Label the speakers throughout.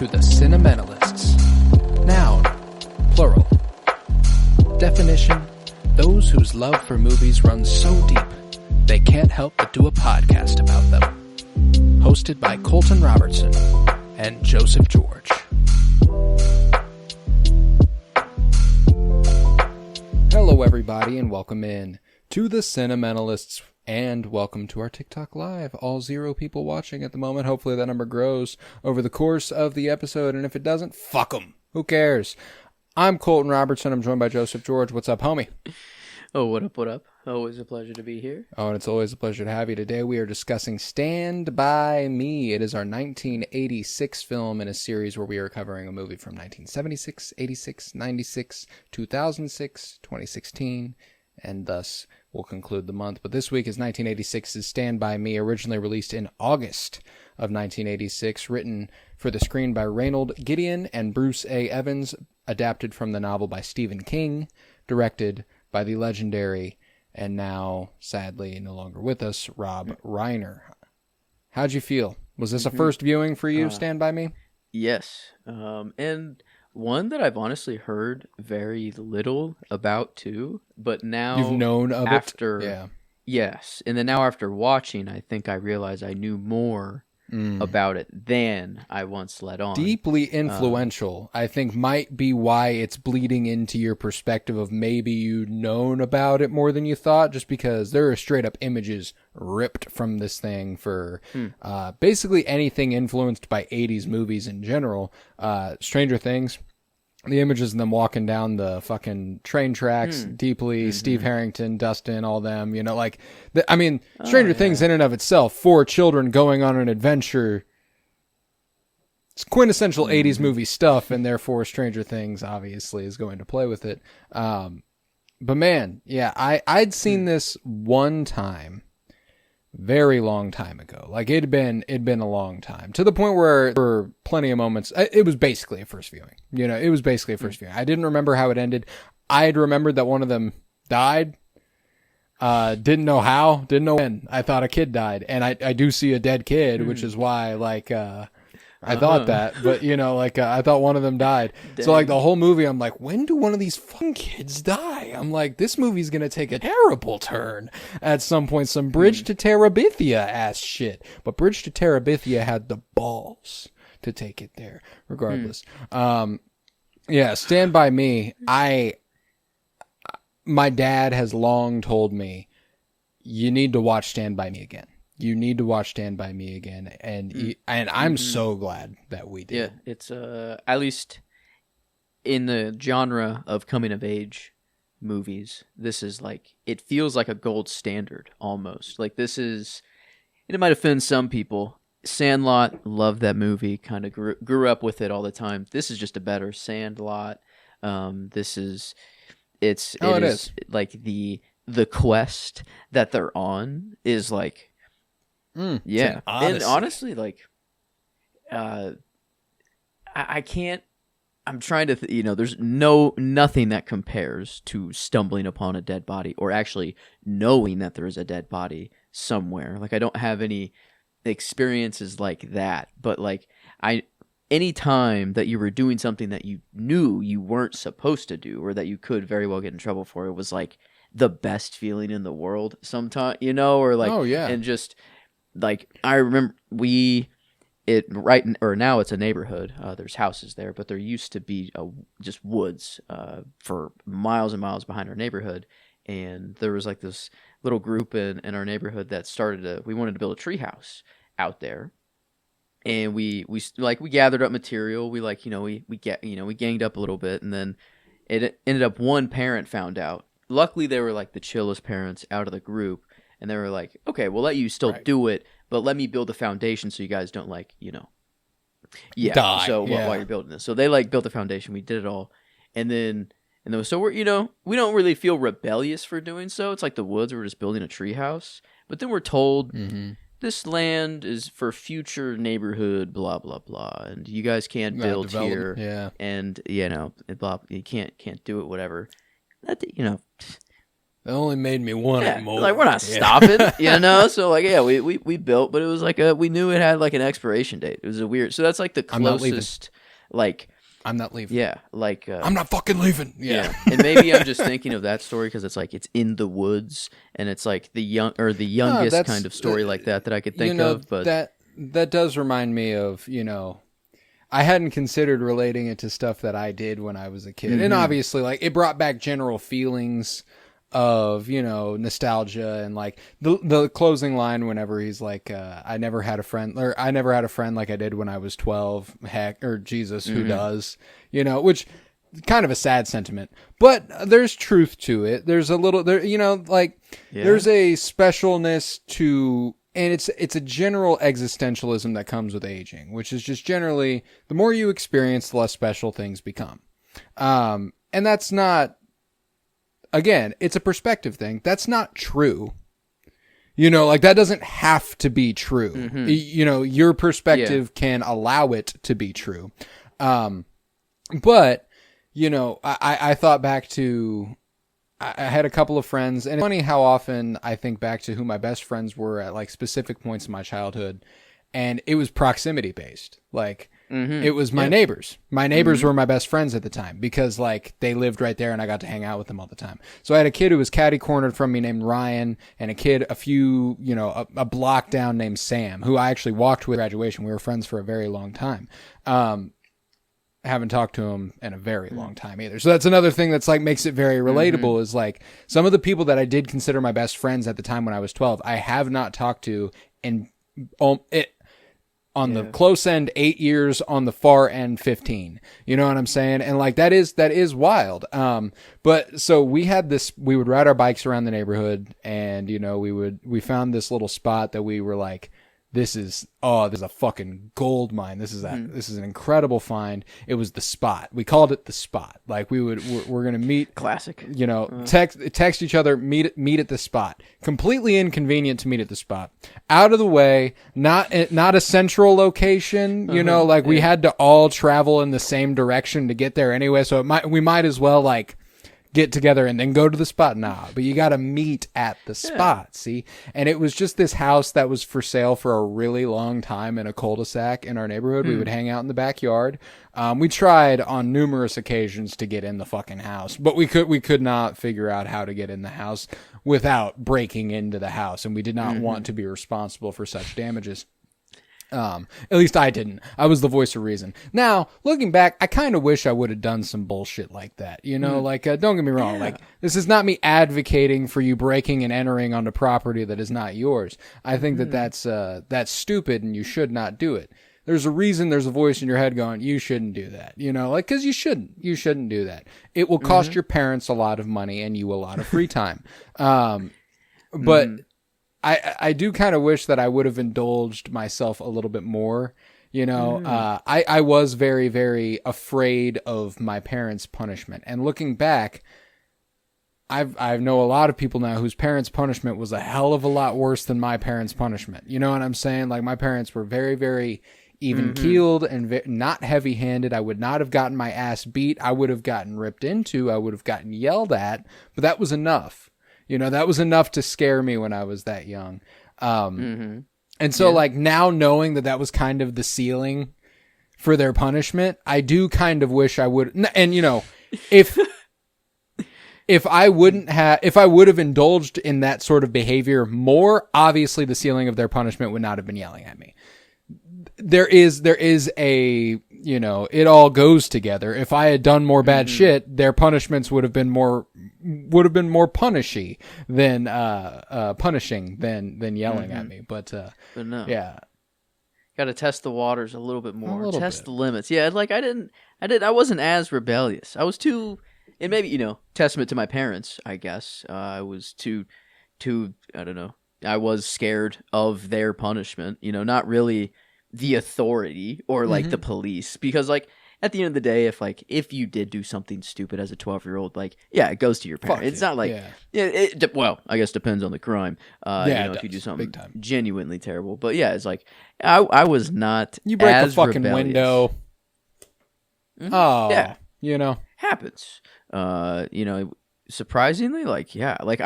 Speaker 1: to the Cinementalists. Noun, plural. Definition, those whose love for movies runs so deep, they can't help but do a podcast about them. Hosted by Colton Robertson and Joseph George. Hello everybody and welcome in to the Cinementalists and welcome to our TikTok Live. All 0 people watching at the moment. Hopefully that number grows over the course of the episode, and if it doesn't, fuck them. Who cares? I'm Colton Robertson. I'm joined by Joseph George. What's up, homie?
Speaker 2: Oh, what up, what up? Always a pleasure to be here.
Speaker 1: Oh, and it's always a pleasure to have you. Today we are discussing Stand By Me. It is our 1986 film in a series where we are covering a movie from 1976, 86, 96, 2006, 2016, and thus we'll conclude the month. But this week is 1986's Stand By Me, originally released in August of 1986, written for the screen by Reynold Gideon and Bruce A. Evans, adapted from the novel by Stephen King, directed by the legendary and now, sadly, no longer with us, Rob Reiner. How'd you feel? Was this a first viewing for you, Stand By Me?
Speaker 2: Yes. And one that I've honestly heard very little about, too. But now...
Speaker 1: You've known of
Speaker 2: after,
Speaker 1: it? Yeah.
Speaker 2: Yes. And then now after watching, I think I realized I knew more about it than I once let on.
Speaker 1: Deeply influential, I think, might be why it's bleeding into your perspective of maybe you'd known about it more than you thought, just because there are straight up images ripped from this thing for basically anything influenced by 80s movies in general. Stranger Things, the images of them walking down the fucking train tracks, deeply, Steve Harrington, Dustin, all them, you know, like, Stranger Things in and of itself, 4 children going on an adventure, it's quintessential 80s movie stuff, and therefore Stranger Things obviously is going to play with it. But man, yeah, I'd seen this one time, very long time ago. Like it'd been a long time, to the point where there were plenty of moments. It was basically a first viewing. You know, it was basically a first viewing. I didn't remember how it ended. I'd remembered that one of them died. Didn't know how. Didn't know when. I thought a kid died, and I do see a dead kid, which is why I thought that, but you know, I thought one of them died. Dang. So the whole movie, I'm like, when do one of these fucking kids die? I'm like, this movie's going to take a terrible turn at some point. Some Bridge to Terabithia ass shit. But Bridge to Terabithia had the balls to take it there, regardless. Yeah, Stand By Me. My dad has long told me, you need to watch Stand By Me again. You need to watch Stand By Me again, and I'm so glad that we did.
Speaker 2: Yeah, it's at least in the genre of coming of age movies, this is it feels like a gold standard almost. Like this is, and it might offend some people. Sandlot, loved that movie, kind of grew up with it all the time. This is just a better Sandlot. This is it is like the quest that they're on is like. Yeah, and honestly, I can't. I'm trying to, there's nothing that compares to stumbling upon a dead body or actually knowing that there is a dead body somewhere. Like I don't have any experiences like that, but any time that you were doing something that you knew you weren't supposed to do or that you could very well get in trouble for, it was the best feeling in the world. Sometimes, or
Speaker 1: oh yeah,
Speaker 2: and just. I remember now it's a neighborhood. There's houses there, but there used to be just woods for miles and miles behind our neighborhood. And there was this little group in our neighborhood that we wanted to build a tree house out there. And we gathered up material. We ganged up a little bit, and then it ended up one parent found out. Luckily, they were the chillest parents out of the group. And they were like, okay, we'll let you still do it, but let me build a foundation so you guys don't
Speaker 1: die.
Speaker 2: So while you're building this, so they built the foundation. We did it all, and then so we're we don't really feel rebellious for doing so. It's like the woods. We're just building a tree house, but then we're told this land is for future neighborhood, blah blah blah, and you guys can't build here, and blah, you can't do it, whatever. That
Speaker 1: It only made me want it more.
Speaker 2: Like we're not stopping, So like we built, but it was like we knew it had like an expiration date. It was a weird. So that's like the closest.
Speaker 1: I'm not leaving.
Speaker 2: Yeah, like
Speaker 1: I'm not fucking leaving. Yeah.
Speaker 2: And maybe I'm just thinking of that story because it's like it's in the woods, and it's like the youngest kind of story like that I could think of. But
Speaker 1: that does remind me of I hadn't considered relating it to stuff that I did when I was a kid, and obviously like it brought back general feelings of nostalgia, and like the closing line whenever he's like I never had a friend like I did when I was 12, heck, or Jesus, who does, which kind of a sad sentiment, but there's truth to it. There's a little there's a specialness to, and it's a general existentialism that comes with aging, which is just generally the more you experience, the less special things become, and that's not. Again, it's a perspective thing. That's not true. Like that doesn't have to be true. Your perspective can allow it to be true. But, I thought back to, I had a couple of friends, and it's funny how often I think back to who my best friends were at like specific points in my childhood. And it was proximity based. Like, it was my neighbors. My neighbors were my best friends at the time because like they lived right there and I got to hang out with them all the time. So I had a kid who was catty cornered from me named Ryan, and a kid a block down named Sam, who I actually walked with at graduation. We were friends for a very long time. Haven't talked to him in a very long time either. So that's another thing that's like makes it very relatable is like some of the people that I did consider my best friends at the time when I was 12, I have not talked to in on the close end 8 years, on the far end 15. You know what I'm saying? And like that is wild. But so we would ride our bikes around the neighborhood, and we found this little spot that we were like, this is a fucking gold mine. This is an incredible find. It was the spot. We called it the spot. Like we're going to meet.
Speaker 2: Classic.
Speaker 1: Text each other, meet at the spot. Completely inconvenient to meet at the spot. Out of the way, not a central location, we had to all travel in the same direction to get there anyway. So we might as well like get together and then go to the spot. Nah, but you got to meet at the spot. See? And it was just this house that was for sale for a really long time in a cul-de-sac in our neighborhood. We would hang out in the backyard. We tried on numerous occasions to get in the fucking house, but we could not figure out how to get in the house without breaking into the house. And we did not want to be responsible for such damages. At least I didn't. I was the voice of reason. Now, looking back, I kind of wish I would have done some bullshit like that. Don't get me wrong. Like, this is not me advocating for you breaking and entering onto property that is not yours. I think that's stupid and you should not do it. There's a reason there's a voice in your head going, you shouldn't do that. Cause you shouldn't do that. It will cost your parents a lot of money and you a lot of free time. But I do kind of wish that I would have indulged myself a little bit more. I was very, very afraid of my parents' punishment. And looking back, I know a lot of people now whose parents' punishment was a hell of a lot worse than my parents' punishment. You know what I'm saying? Like my parents were very, very even-keeled and not heavy-handed. I would not have gotten my ass beat. I would have gotten ripped into. I would have gotten yelled at. But that was enough. That was enough to scare me when I was that young. And so like now knowing that was kind of the ceiling for their punishment, I do kind of wish I would. And if I would have indulged in that sort of behavior more, obviously the ceiling of their punishment would not have been yelling at me. There is a, it all goes together. If I had done more bad shit, their punishments would have been more punishing than yelling at me. But
Speaker 2: no.
Speaker 1: Yeah.
Speaker 2: Got to test the waters a little bit more. Test the limits. Yeah. Like I wasn't as rebellious. I was too, and maybe, testament to my parents, I guess. I was too, I don't know. I was scared of their punishment, not really the authority or like the police, because like at the end of the day, if you did do something stupid as a 12-year-old, like, yeah, it goes to your parents. It's not like, well, I guess depends on the crime. If you do something genuinely terrible, but yeah, it's like, I was not
Speaker 1: you break
Speaker 2: as
Speaker 1: a fucking
Speaker 2: rebellious.
Speaker 1: Window. Oh, yeah,
Speaker 2: happens. surprisingly, like, yeah, like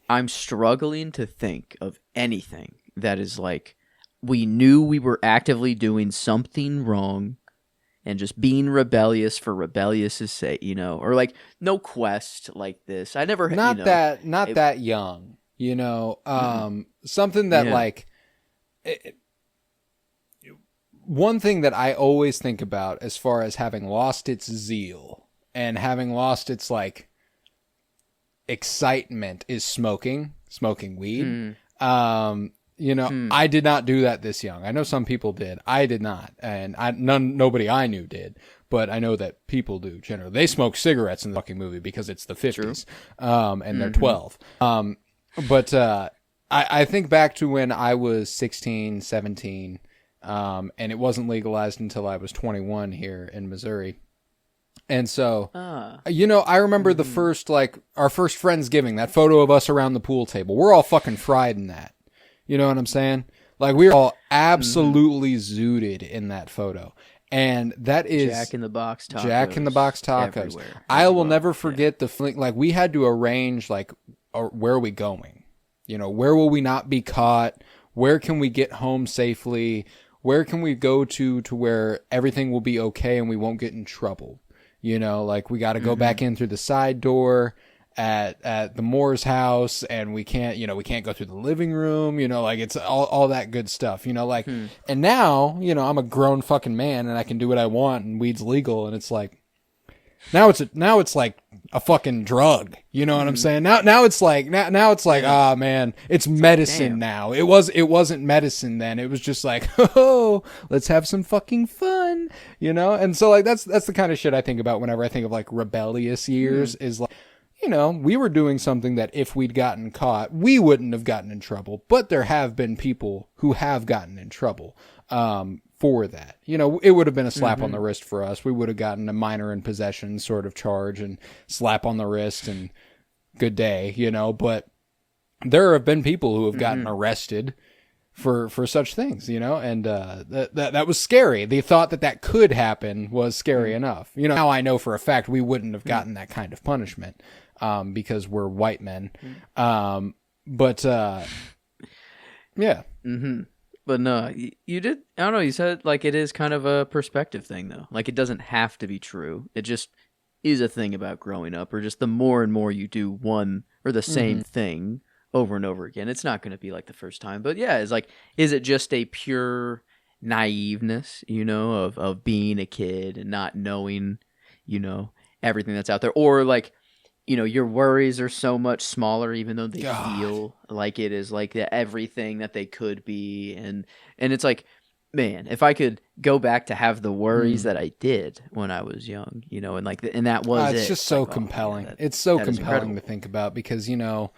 Speaker 2: I'm struggling to think of anything that is like we knew we were actively doing something wrong and just being rebellious for rebellious' sake, or like no quest like this. I never,
Speaker 1: Not that young, something that
Speaker 2: yeah.
Speaker 1: like one thing that I always think about as far as having lost its zeal and having lost its like excitement is smoking weed. I did not do that this young. I know some people did. I did not. And nobody I knew did, but I know that people do generally. They smoke cigarettes in the fucking movie because it's the 50s. And they're 12. But I think back to when I was 16, 17, and it wasn't legalized until I was 21 here in Missouri. And so, I remember the first, like, our first Friendsgiving, that photo of us around the pool table. We're all fucking fried in that. You know what I'm saying? Like, we were all absolutely zooted in that photo. And that is
Speaker 2: Jack in the Box tacos.
Speaker 1: Jack in the Box tacos.
Speaker 2: Everywhere.
Speaker 1: I will never forget the feeling. Like, we had to arrange, like, where are we going? Where will we not be caught? Where can we get home safely? Where can we go to where everything will be okay and we won't get in trouble? Like, we got to go back in through the side door at the Moore's house, and we can't go through the living room, like, it's all that good stuff, like, and now, I'm a grown fucking man and I can do what I want and weed's legal, and it's like, now it's like a fucking drug, you know what I'm saying? Now it's like, ah, man, it's medicine now. It wasn't medicine then. It was just like, oh, let's have some fucking fun, And so, like, that's the kind of shit I think about whenever I think of, like, rebellious years, is like, we were doing something that if we'd gotten caught, we wouldn't have gotten in trouble. But there have been people who have gotten in trouble for that. It would have been a slap on the wrist for us. We would have gotten a minor in possession sort of charge and slap on the wrist and good day, But there have been people who have gotten arrested for such things, and that was scary. The thought that could happen was scary enough. Now I know for a fact we wouldn't have gotten that kind of punishment. Because we're white men. But yeah.
Speaker 2: But no, you did, I don't know, you said, like, it is kind of a perspective thing, though. Like, it doesn't have to be true. It just is a thing about growing up, or just the more and more you do one or the same thing over and over again, it's not going to be like the first time. But yeah, it's like, is it just a pure naiveness, of being a kid and not knowing, everything that's out there? Or, like, your worries are so much smaller, even though they feel like it is like everything that they could be. And it's like, man, if I could go back to have the worries that I did when I was young, and like, and that was
Speaker 1: it's just so
Speaker 2: like,
Speaker 1: compelling.
Speaker 2: Oh, man,
Speaker 1: it's so compelling to think about because, I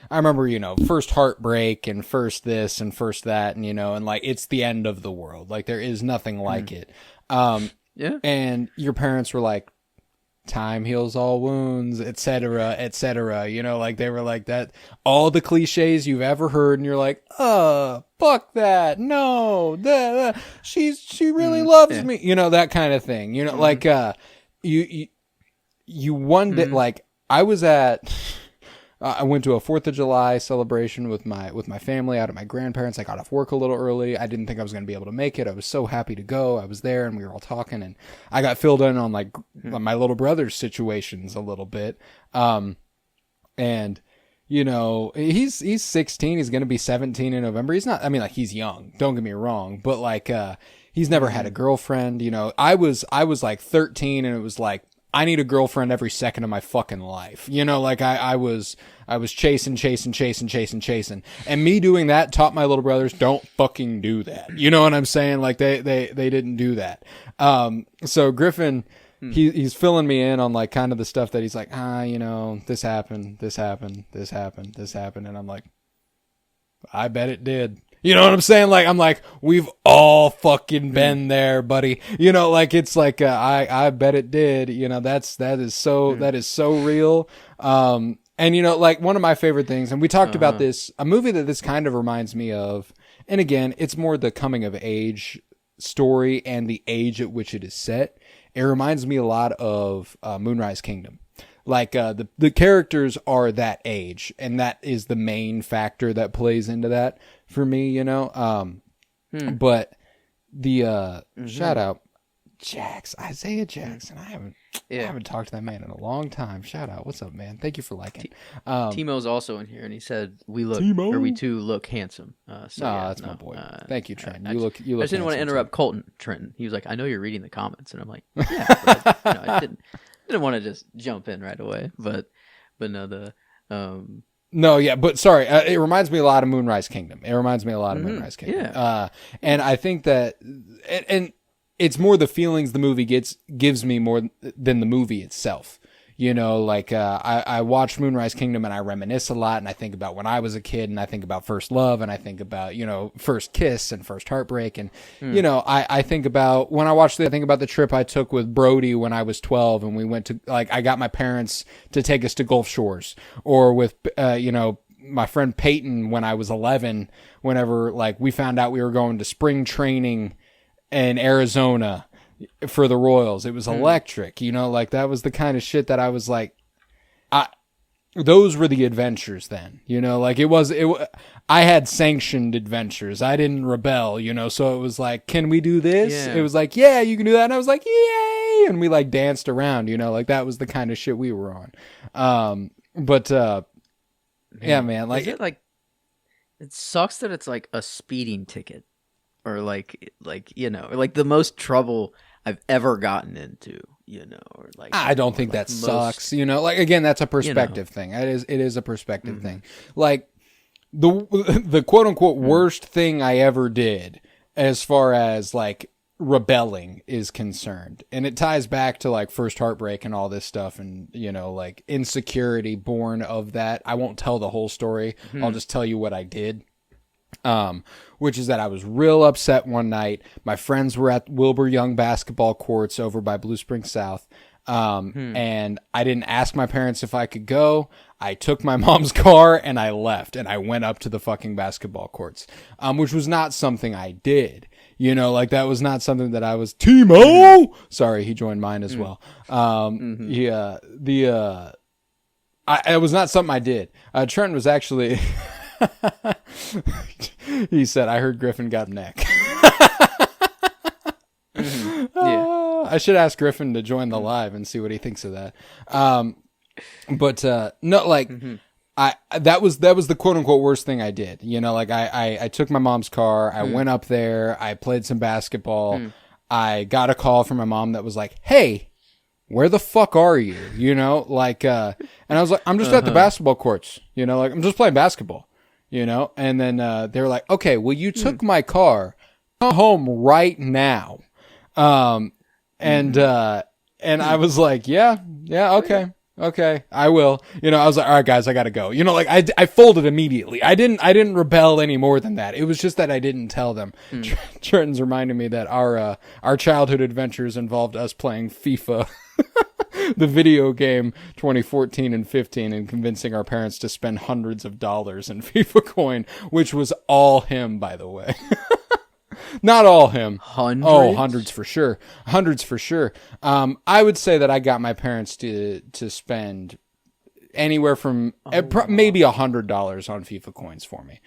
Speaker 1: remember, first heartbreak and first this and first that, and like, it's the end of the world. Like, there is nothing like it.
Speaker 2: Yeah.
Speaker 1: And your parents were like, time heals all wounds, etc., etc. Like, they were like that, all the cliches you've ever heard, and you're like, fuck that, no, she really loves me, that kind of thing, like, you wonder, like, I was at, I went to a 4th of July celebration with my family out at my grandparents. I got off work a little early. I didn't think I was going to be able to make it. I was so happy to go. I was there and we were all talking, and I got filled in on like my little brother's situations a little bit. And he's 16. He's going to be 17 in November. He's not, I mean, like, he's young. Don't get me wrong, but like, he's never had a girlfriend. I was like 13, and it was like, I need a girlfriend every second of my fucking life. Like, I was chasing. And me doing that taught my little brothers, don't fucking do that. You know what I'm saying? Like, they didn't do that. So Griffin, he's filling me in on like kind of the stuff that he's like, this happened. And I'm like, I bet it did. You know what I'm saying? Like, I'm like, we've all fucking been there, buddy. Like, it's like, I bet it did. That is so real. And like, one of my favorite things, and we talked about this, a movie that this kind of reminds me of, and again, it's more the coming of age story and the age at which it is set. It reminds me a lot of Moonrise Kingdom. Like the characters are that age, and that is the main factor that plays into that for me, you know. But the shout out Isaiah Jackson. I haven't talked to that man in a long time. Shout out, what's up, man? Thank you for liking.
Speaker 2: Timo's also in here, and he said we two look handsome.
Speaker 1: That's my boy. Thank you, Trent. You look.
Speaker 2: I just didn't want to interrupt Colton. Trenton. He was like, I know you're reading the comments, and I'm like, yeah. But I didn't want to just jump in right away, but no,
Speaker 1: No, yeah, but sorry, it reminds me a lot of Moonrise Kingdom.
Speaker 2: Yeah.
Speaker 1: And I think that, and it's more the feelings the movie gives me more than the movie itself. You know, like I watch Moonrise Kingdom and I reminisce a lot, and I think about when I was a kid, and I think about first love, and I think about, you know, first kiss and first heartbreak, and you know, I think about when I think about the trip I took with Brody when I was 12, and we went to, like, I got my parents to take us to Gulf Shores, or with you know, my friend Peyton when I was 11, whenever, like, we found out we were going to spring training in Arizona for the Royals. It was electric, you know, like that was the kind of shit that I was like, those were the adventures then, you know, like I had sanctioned adventures. I didn't rebel, you know, so it was like, can we do this?
Speaker 2: Yeah.
Speaker 1: It was like, yeah, you can do that. And I was like, yay. And we like danced around, you know, like that was the kind of shit we were on. Yeah, man, like,
Speaker 2: is it like, it sucks that it's like a speeding ticket, or like, you know, like the most trouble I've ever gotten into, you know, or like,
Speaker 1: I don't think that sucks, you know, like, again, that's a perspective thing. It is a perspective thing. Like the quote unquote worst thing I ever did as far as like rebelling is concerned, and it ties back to like first heartbreak and all this stuff, and, you know, like insecurity born of that. I won't tell the whole story. I'll just tell you what I did. Which is that I was real upset one night. My friends were at Wilbur Young basketball courts over by Blue Springs South. And I didn't ask my parents if I could go. I took my mom's car and I left, and I went up to the fucking basketball courts, which was not something I did. You know, like that was not something that I was, Timo! Sorry, he joined mine as well. It was not something I did. Trent was actually, he said, I heard Griffin got neck.
Speaker 2: Yeah.
Speaker 1: I should ask Griffin to join the live and see what he thinks of that. No, like, that was the quote unquote worst thing I did. You know, like I took my mom's car, I went up there, I played some basketball. I got a call from my mom that was like, hey, where the fuck are you? You know, like, and I was like, I'm just at the basketball courts, you know, like I'm just playing basketball, you know? And then, they were like, okay, well, you took my car, come home right now. And I was like, yeah, okay, I will. You know, I was like, all right, guys, I gotta go. You know, like I folded immediately. I didn't rebel any more than that. It was just that I didn't tell them. Trenton's reminded me that our childhood adventures involved us playing FIFA, the video game 2014 and 15, and convincing our parents to spend hundreds of dollars in FIFA coin, which was all him, by the way. Not all him.
Speaker 2: Hundreds?
Speaker 1: Oh, hundreds for sure. Hundreds for sure. I would say that I got my parents to spend anywhere from maybe $100 on FIFA coins for me.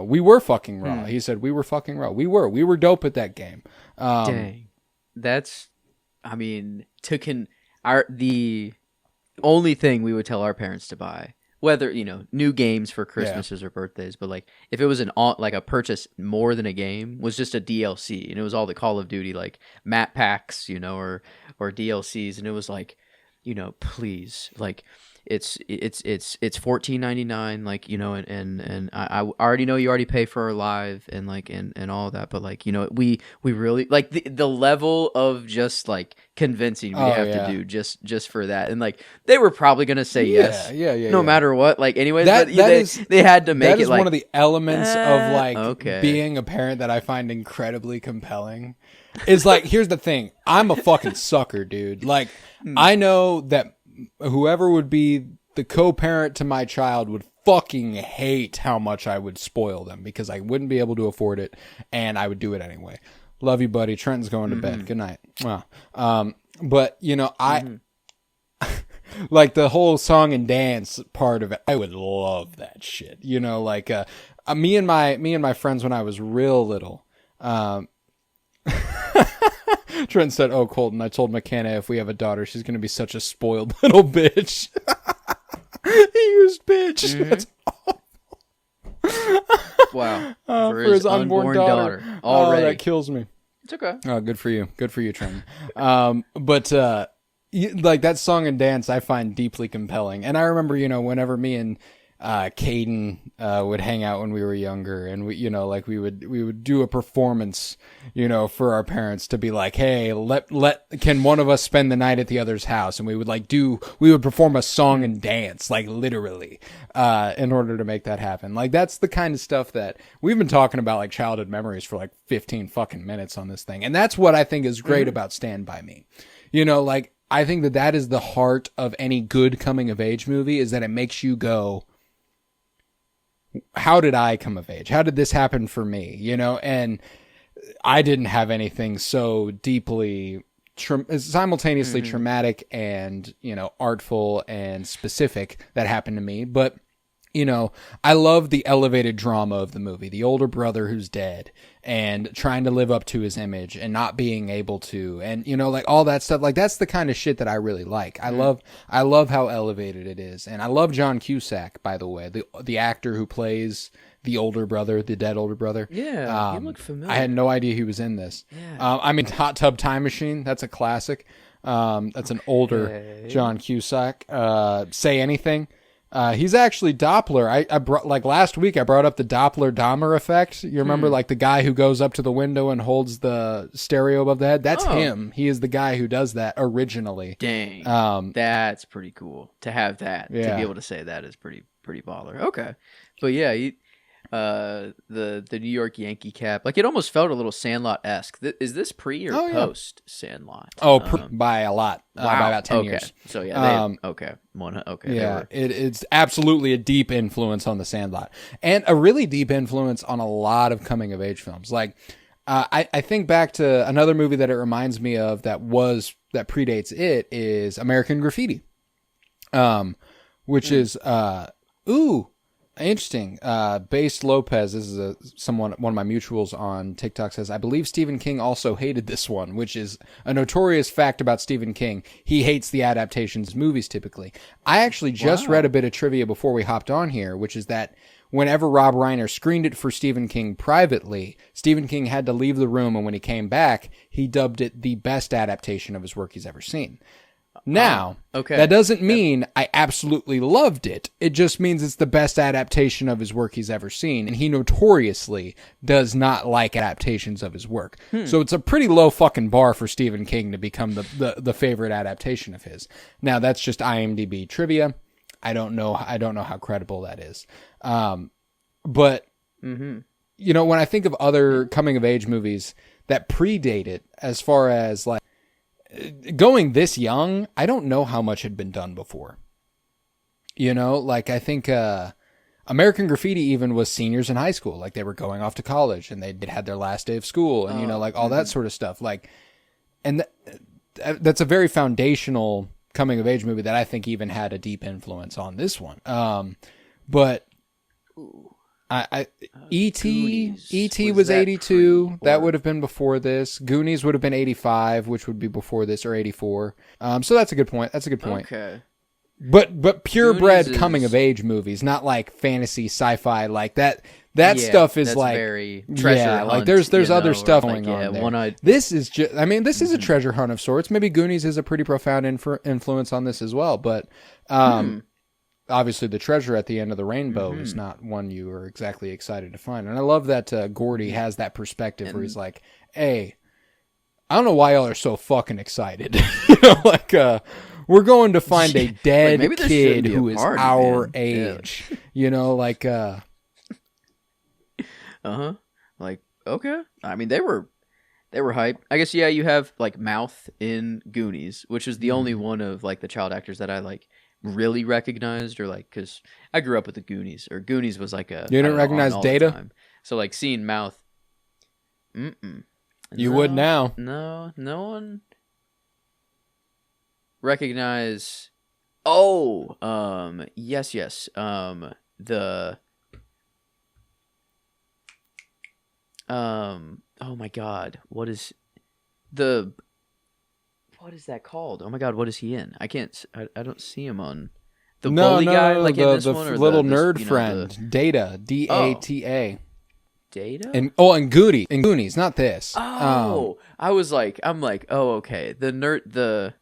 Speaker 1: We were fucking raw. He said we were fucking raw. We were dope at that game.
Speaker 2: Dang. That's, I mean, the only thing we would tell our parents to buy, whether, you know, new games for Christmases or birthdays, but like if it was like a purchase more than a game, was just a DLC, and it was all the Call of Duty like map packs, you know, or DLCs, and it was like, you know, please, like it's $14.99, like, you know, and I already know you already pay for our live and like and all of that, but like, you know, we really like the level of just like convincing we have to do just for that, and like they were probably gonna say yes, no matter what, like anyways, they had to make it. That is like,
Speaker 1: one of the elements of like being a parent that I find incredibly compelling. Is like, here's the thing, I'm a fucking sucker, dude. Like I know that whoever would be the co-parent to my child would fucking hate how much I would spoil them, because I wouldn't be able to afford it, and I would do it anyway. Love you, buddy. Trenton's going to bed. Good night. Wow. But you know, like the whole song and dance part of it. I would love that shit. You know, like me and my friends when I was real little. Trent said, "Oh, Colton, I told McKenna if we have a daughter, she's going to be such a spoiled little bitch." He used bitch.
Speaker 2: Mhm.
Speaker 1: That's
Speaker 2: Wow.
Speaker 1: for his unborn daughter.
Speaker 2: Already.
Speaker 1: Oh, that kills me.
Speaker 2: It's okay.
Speaker 1: Oh, good for you. Good for you, Trent. But like that song and dance, I find deeply compelling. And I remember, whenever me and Caden would hang out when we were younger, and we would do a performance, for our parents to be like, hey, can one of us spend the night at the other's house? And we would perform a song and dance, like literally, in order to make that happen. Like that's the kind of stuff that we've been talking about, like childhood memories for like 15 fucking minutes on this thing. And that's what I think is great about Stand By Me. Like I think that is the heart of any good coming of age movie, is that it makes you go, how did I come of age? How did this happen for me? And I didn't have anything so deeply simultaneously traumatic and, artful and specific that happened to me. But, I love the elevated drama of the movie, the older brother who's dead and trying to live up to his image and not being able to, and, like all that stuff. Like that's the kind of shit that I really like. I love how elevated it is. And I love John Cusack, by the way, the actor who plays the older brother, the dead older brother.
Speaker 2: Yeah, he looked familiar.
Speaker 1: I had no idea he was in this.
Speaker 2: Yeah.
Speaker 1: Hot Tub Time Machine. That's a classic. That's an older John Cusack. Say Anything. He's actually Doppler. I brought, like last week, I brought up the Doppler-Dahmer effect. You remember, like the guy who goes up to the window and holds the stereo above the head? That's him. He is the guy who does that originally.
Speaker 2: Dang. That's pretty cool to have that.
Speaker 1: Yeah.
Speaker 2: To be able to say that is pretty baller. Okay. But yeah, the New York Yankee cap, like it almost felt a little Sandlot-esque. Is this pre or post Sandlot?
Speaker 1: Oh, by a lot.
Speaker 2: Wow.
Speaker 1: By about 10 years.
Speaker 2: So yeah, okay.
Speaker 1: Yeah, it's absolutely a deep influence on the Sandlot, and a really deep influence on a lot of coming of age films. Like, I think back to another movie that it reminds me of that predates it is American Graffiti, which is interesting. Base Lopez, this is one of my mutuals on TikTok, says, I believe Stephen King also hated this one, which is a notorious fact about Stephen King. He hates the adaptations of movies typically. I actually just read a bit of trivia before we hopped on here, which is that whenever Rob Reiner screened it for Stephen King privately, Stephen King had to leave the room, and when he came back, he dubbed it the best adaptation of his work he's ever seen. Now, that doesn't mean I absolutely loved it. It just means it's the best adaptation of his work he's ever seen. And he notoriously does not like adaptations of his work. So it's a pretty low fucking bar for Stephen King to become the favorite adaptation of his. Now, that's just IMDb trivia. I don't know how credible that is. But, when I think of other coming of age movies that predate it, as far as like, going this young, I don't know how much had been done before. Like I think American Graffiti even was seniors in high school. Like they were going off to college and they had their last day of school and, like all that sort of stuff. Like, and that's a very foundational coming of age movie that I think even had a deep influence on this one. But E.T. was 82. That would have been before this. Goonies would have been 85, which would be before this, or 84. So that's a good point.
Speaker 2: Okay.
Speaker 1: But purebred coming of age movies, not like fantasy, sci-fi, like that. That stuff is like
Speaker 2: very treasure hunt,
Speaker 1: like there's other stuff going on there. This is just, this is a treasure hunt of sorts. Maybe Goonies is a pretty profound influence on this as well, but obviously the treasure at the end of the rainbow is not one you are exactly excited to find. And I love that Gordy has that perspective where he's like, hey, I don't know why y'all are so fucking excited. We're going to find a dead kid who is our age.
Speaker 2: Like, okay. I mean, they were hype. I guess, you have like Mouth in Goonies, which is the only one of like the child actors that I like really recognized, or like, because I grew up with the Goonies, or Goonies was like a,
Speaker 1: you didn't recognize Data,
Speaker 2: so like seeing Mouth,
Speaker 1: you would now.
Speaker 2: No one recognize. Oh, yes, yes. Oh my God, what is that called? Oh my God, what is he in? I don't see him on the bully guy like in this one, or
Speaker 1: little
Speaker 2: the
Speaker 1: nerd
Speaker 2: you know the
Speaker 1: friend, Data,
Speaker 2: oh
Speaker 1: Data.
Speaker 2: Data.
Speaker 1: And Goonies, not this.
Speaker 2: Oh, I'm like, oh, okay. The nerd,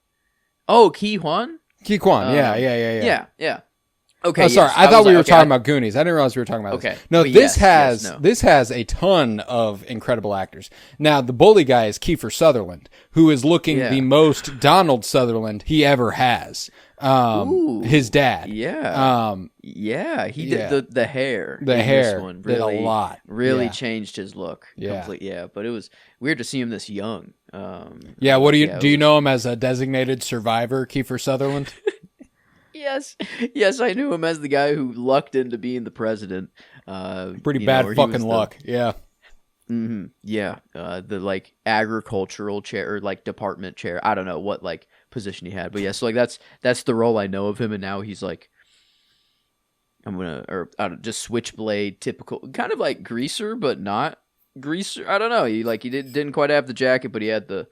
Speaker 2: oh, Ki Hwan?
Speaker 1: Ki Kwan, yeah.
Speaker 2: Yeah, yeah. Okay,
Speaker 1: Oh, sorry.
Speaker 2: yes.
Speaker 1: I thought we were
Speaker 2: okay,
Speaker 1: talking about Goonies. I didn't realize we were talking about
Speaker 2: okay.
Speaker 1: this. No,
Speaker 2: But
Speaker 1: this
Speaker 2: yes, no.
Speaker 1: this has a ton of incredible actors. Now, the bully guy is Kiefer Sutherland, who is looking
Speaker 2: Yeah.
Speaker 1: the most Donald Sutherland he ever has.
Speaker 2: Ooh,
Speaker 1: His dad.
Speaker 2: Yeah. Yeah, he
Speaker 1: yeah.
Speaker 2: did the hair.
Speaker 1: The
Speaker 2: in
Speaker 1: hair
Speaker 2: this one
Speaker 1: did a lot.
Speaker 2: really
Speaker 1: Yeah.
Speaker 2: changed his look.
Speaker 1: Yeah.
Speaker 2: Complete. Yeah, but it was weird to see him this young.
Speaker 1: Yeah, what do you
Speaker 2: yeah,
Speaker 1: do? You know him as a designated survivor, Kiefer Sutherland?
Speaker 2: Yes, yes, I knew him as the guy who lucked into being the president.
Speaker 1: Pretty
Speaker 2: you know,
Speaker 1: bad
Speaker 2: where he was
Speaker 1: fucking luck. Yeah.
Speaker 2: Yeah, the like agricultural chair or like department chair. I don't know what like position he had, but yeah. So like that's the role I know of him, and now he's like, I don't just switchblade, typical kind of like greaser, but not greaser. I don't know. He didn't quite have the jacket, but he had the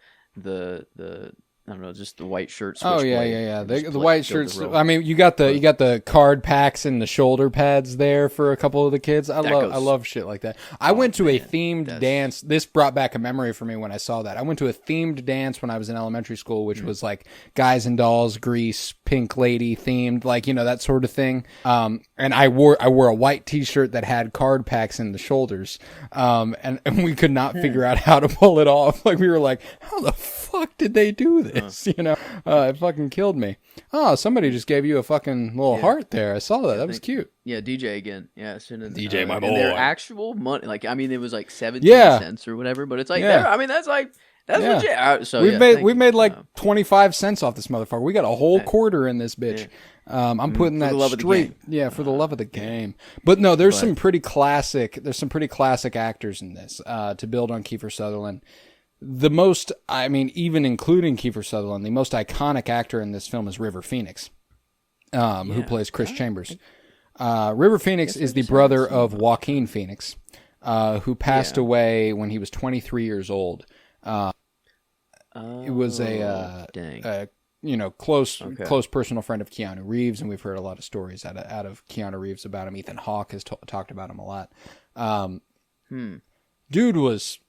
Speaker 2: I don't know, just the white shirt.
Speaker 1: Oh yeah.
Speaker 2: And just
Speaker 1: The white
Speaker 2: filled
Speaker 1: shirts.
Speaker 2: the role.
Speaker 1: I mean, you got the card packs and the shoulder pads there for a couple of the kids. I love shit like that. I went to a themed dance. This brought back a memory for me when I saw that. I went to a themed dance when I was in elementary school, which was like Guys and Dolls, Grease, Pink Lady themed, like, you know, that sort of thing. And I wore a white T-shirt that had card packs in the shoulders. And we could not figure out how to pull it off. Like, we were like, how the fuck did they do this? You know, it fucking killed me. Oh, somebody just gave you a fucking little heart there. I saw that. That was cute.
Speaker 2: Yeah, DJ again. Yeah,
Speaker 1: DJ, my boy.
Speaker 2: And their actual money, like, I mean, it was like 17
Speaker 1: Yeah.
Speaker 2: cents or whatever, but it's like,
Speaker 1: Yeah.
Speaker 2: I mean, that's
Speaker 1: Yeah.
Speaker 2: legit. So
Speaker 1: we've made like 25 cents off this motherfucker. We got a whole quarter in this bitch. I'm putting that straight. Yeah, for the love of the game. But no, there's some pretty classic actors in this, to build on Kiefer Sutherland. The most, I mean, even including Kiefer Sutherland, the most iconic actor in this film is River Phoenix, who plays Chris Chambers. River Phoenix is the brother of Joaquin Phoenix, who passed away when he was 23 years old. It was a close personal friend of Keanu Reeves, and we've heard a lot of stories out of Keanu Reeves about him. Ethan Hawke has talked about him a lot. Dude was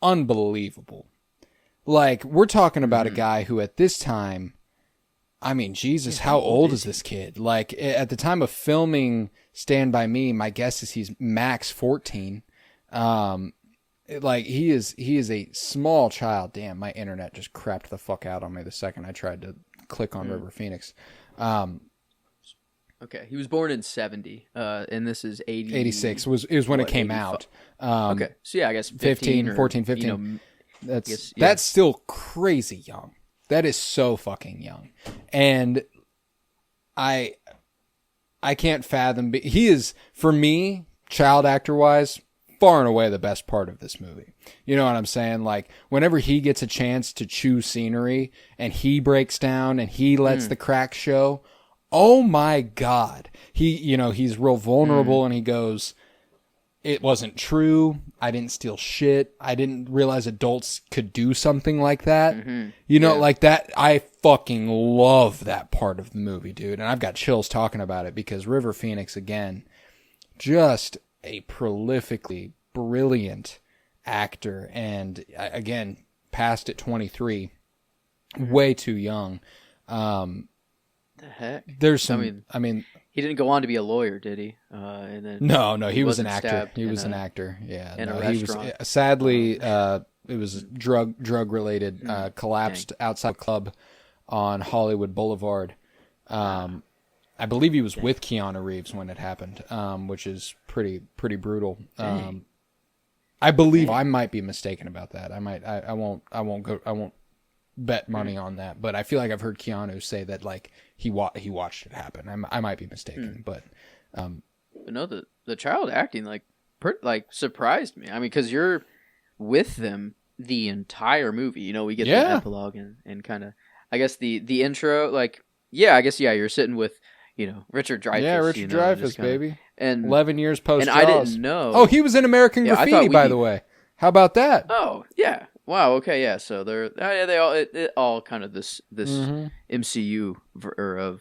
Speaker 1: unbelievable. Like, we're talking about a guy who at this time, I mean, Jesus, how old is this kid? Like, at the time of filming Stand By Me, my guess is he's max 14. Like, he is a small child. Damn, my internet just crapped the fuck out on me the second I tried to click on River Phoenix.
Speaker 2: Okay, he was born in 70, and this is
Speaker 1: 86 was when it came out.
Speaker 2: Okay, so yeah, I guess 15
Speaker 1: 14, 15.
Speaker 2: You know,
Speaker 1: that's still crazy young. That is so fucking young. And I can't fathom. He is, for me, child actor-wise, far and away the best part of this movie. You know what I'm saying? Like, whenever he gets a chance to chew scenery and he breaks down and he lets the crack show, oh my God. He's real vulnerable and he goes, it wasn't true. I didn't steal shit. I didn't realize adults could do something like that. Like that. I fucking love that part of the movie, dude. And I've got chills talking about it because River Phoenix, again, just a prolifically brilliant actor. And again, passed at 23, way too young.
Speaker 2: The heck?
Speaker 1: There's some, I mean,
Speaker 2: he didn't go on to be a lawyer, did he? And then
Speaker 1: no, he was an actor. He was an actor. Yeah.
Speaker 2: In a restaurant.
Speaker 1: He was, sadly, it was drug related, collapsed outside a club on Hollywood Boulevard. I believe he was with Keanu Reeves when it happened, which is pretty brutal. I believe I might be mistaken about that. I won't bet money on that, but I feel like I've heard Keanu say that like he watched it happen. I might be mistaken, but
Speaker 2: no, the child acting like surprised me. I mean, because you're with them the entire movie. You know, we get the epilogue and kind of, I guess the intro, like, yeah, I guess you're sitting with Richard Dreyfuss.
Speaker 1: Yeah, Richard Dreyfuss, baby.
Speaker 2: And
Speaker 1: 11 years post
Speaker 2: and
Speaker 1: Jaws.
Speaker 2: I didn't know.
Speaker 1: Oh, he was in American Graffiti, by the way. How about that?
Speaker 2: Oh, yeah. Wow. Okay. Yeah. So they all it all kind of this MCU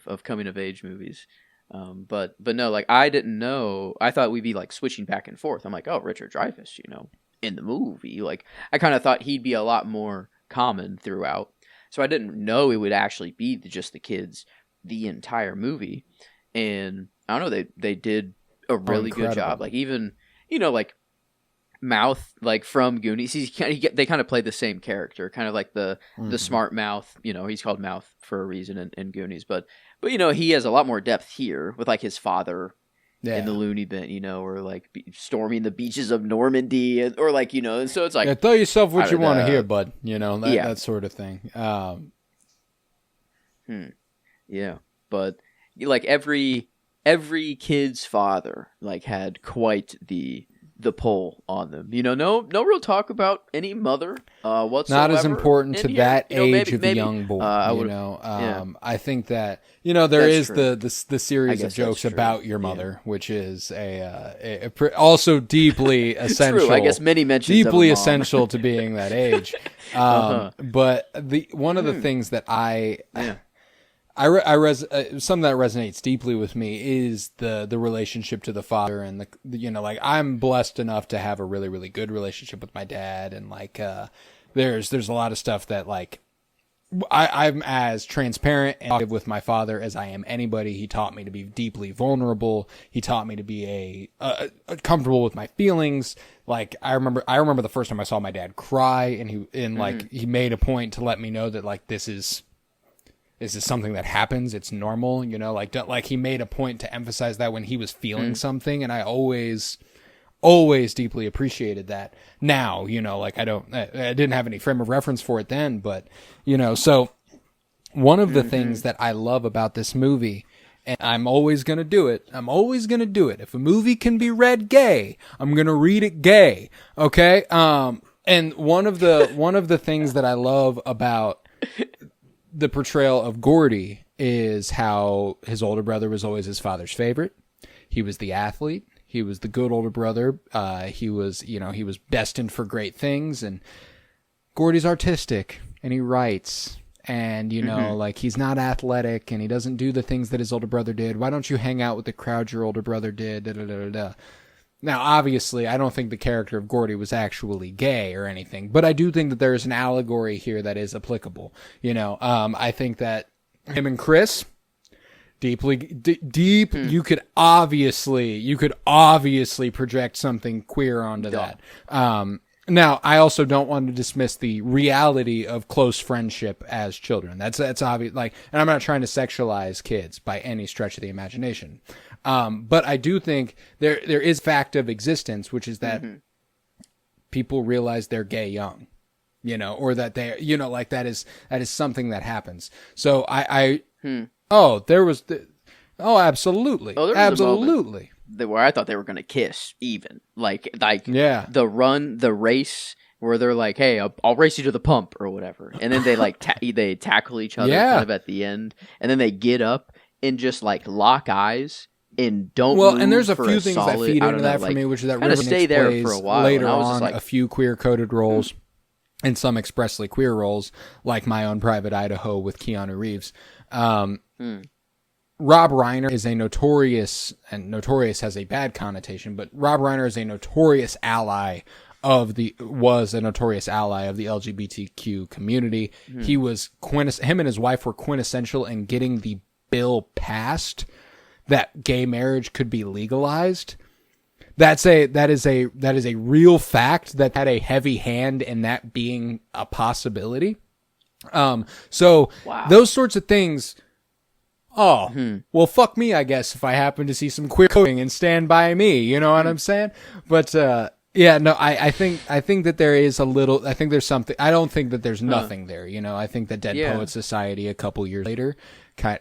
Speaker 2: of coming of age movies. But no, like I didn't know. I thought we'd be like switching back and forth. I'm like, oh, Richard Dreyfuss, in the movie. Like I kind of thought he'd be a lot more common throughout. So I didn't know it would actually be just the kids the entire movie. And I don't know, they did a really good job. Like even like Mouth, like from Goonies, they kind of play the same character, kind of like the smart Mouth. He's called Mouth for a reason in Goonies, but he has a lot more depth here with like his father in the loony bin, or like storming the beaches of Normandy, or like and so it's like
Speaker 1: tell yourself what you want to hear, bud. That sort of thing.
Speaker 2: Yeah, but like every kid's father like had quite the pull on them. No real talk about any mother whatsoever.
Speaker 1: Not as important to that age of a young boy. I think that there is the series of jokes about your mother, which is also deeply essential.
Speaker 2: True. I guess many mentions
Speaker 1: deeply
Speaker 2: of a mom.
Speaker 1: Essential to being that age. But one of the things that something that resonates deeply with me is the relationship to the father, and like I'm blessed enough to have a really, really good relationship with my dad, and like there's a lot of stuff that like I'm as transparent and talkative with my father as I am anybody. He taught me to be deeply vulnerable. He taught me to be a comfortable with my feelings. Like I remember the first time I saw my dad cry, and he made a point to let me know that like this is something that happens. It's normal, like he made a point to emphasize that when he was feeling something. And I always deeply appreciated that. Now, like I didn't have any frame of reference for it then, but, so one of the things that I love about this movie, and I'm always going to do it. If a movie can be read gay, I'm going to read it gay. Okay. And one of the things that I love about the portrayal of Gordy is how his older brother was always his father's favorite. He was the athlete. He was the good older brother. He was destined for great things. And Gordy's artistic, and he writes, and like he's not athletic, and he doesn't do the things that his older brother did. Why don't you hang out with the crowd your older brother did? Da, da, da, da, da. Now, obviously, I don't think the character of Gordy was actually gay or anything, but I do think that there is an allegory here that is applicable. I think that him and Chris, deep. You could obviously project something queer onto that. Now, I also don't want to dismiss the reality of close friendship as children. That's obvious. Like, and I'm not trying to sexualize kids by any stretch of the imagination. But I do think there is fact of existence, which is that people realize they're gay young, or that they, like that is something that happens. So absolutely. Absolutely.
Speaker 2: Where I thought they were going to kiss even the race where they're like, hey, I'll race you to the pump or whatever. And then they like, they tackle each other kind of at the end, and then they get up and just like lock eyes. And don't move
Speaker 1: and there's a few things
Speaker 2: solid,
Speaker 1: that feed into that for me, which is that Riven
Speaker 2: stay there for a while.
Speaker 1: Later on a few queer-coded roles and some expressly queer roles, like My Own Private Idaho with Keanu Reeves. Rob Reiner is a notorious has a bad connotation, but Rob Reiner is a notorious ally of the LGBTQ community. He was him and his wife were quintessential in getting the bill passed that gay marriage could be legalized. That is a real fact that had a heavy hand in that being a possibility. So those sorts of things. Well, fuck me, I guess, if I happen to see some queer coding and Stand By Me, you know what I'm saying? But, I think that there is a little, I think there's something, I don't think that there's nothing there, I think that Dead Poets Society a couple years later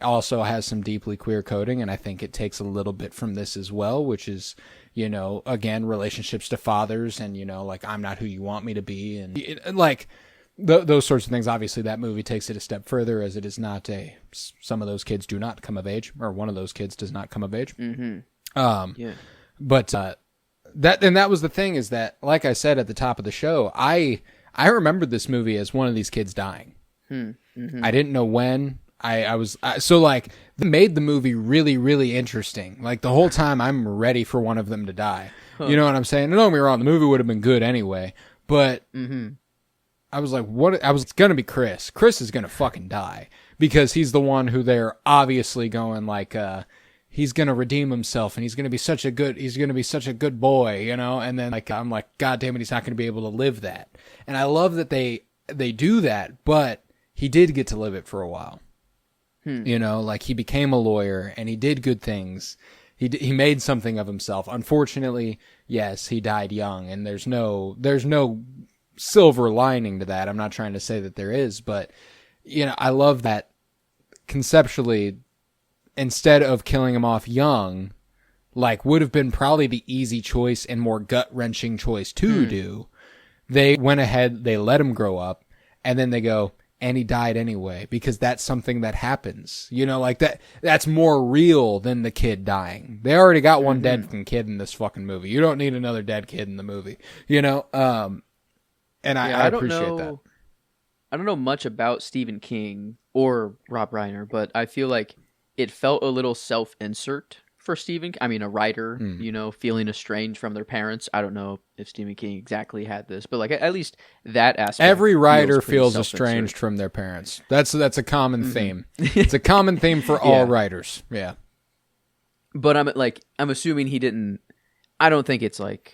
Speaker 1: also has some deeply queer coding, and I think it takes a little bit from this as well, which is, again, relationships to fathers, and, like, I'm not who you want me to be, and like, those sorts of things. Obviously, that movie takes it a step further, as it is not some of those kids do not come of age, or one of those kids does not come of age.
Speaker 2: Yeah.
Speaker 1: But that was the thing, is that, like I said at the top of the show, I remembered this movie as one of these kids dying. I didn't know when. So like, they made the movie really, really interesting. Like, the whole time I'm ready for one of them to die. You know what I'm saying? Don't get me wrong, the movie would have been good anyway, but I was like, it's gonna be Chris. Chris is gonna fucking die, because he's the one who they're obviously going like, he's gonna redeem himself, and he's gonna be such a good boy, you know? And then like, I'm like, God damn it, he's not gonna be able to live that. And I love that they do that, but he did get to live it for a while. You know, like, he became a lawyer and he did good things. He made something of himself. Unfortunately, yes, he died young, and there's no silver lining to that. I'm not trying to say that there is, but, you know, I love that conceptually, instead of killing him off young, like, would have been probably the easy choice and more gut-wrenching choice to do, they went ahead, they let him grow up, and then they go, and he died anyway, because that's something that happens. You know, like, that's more real than the kid dying. They already got one dead fucking kid in this fucking movie. You don't need another dead kid in the movie, you know? And I appreciate that.
Speaker 2: I don't know much about Stephen King or Rob Reiner, but I feel like it felt a little self-insert for Stephen. I mean, a writer, you know, feeling estranged from their parents. I don't know if Stephen King exactly had this, but like, at least that aspect.
Speaker 1: Every writer feels estranged from their parents. That's a common theme. It's a common theme for all writers. Yeah.
Speaker 2: But I'm assuming he didn't. I don't think it's like.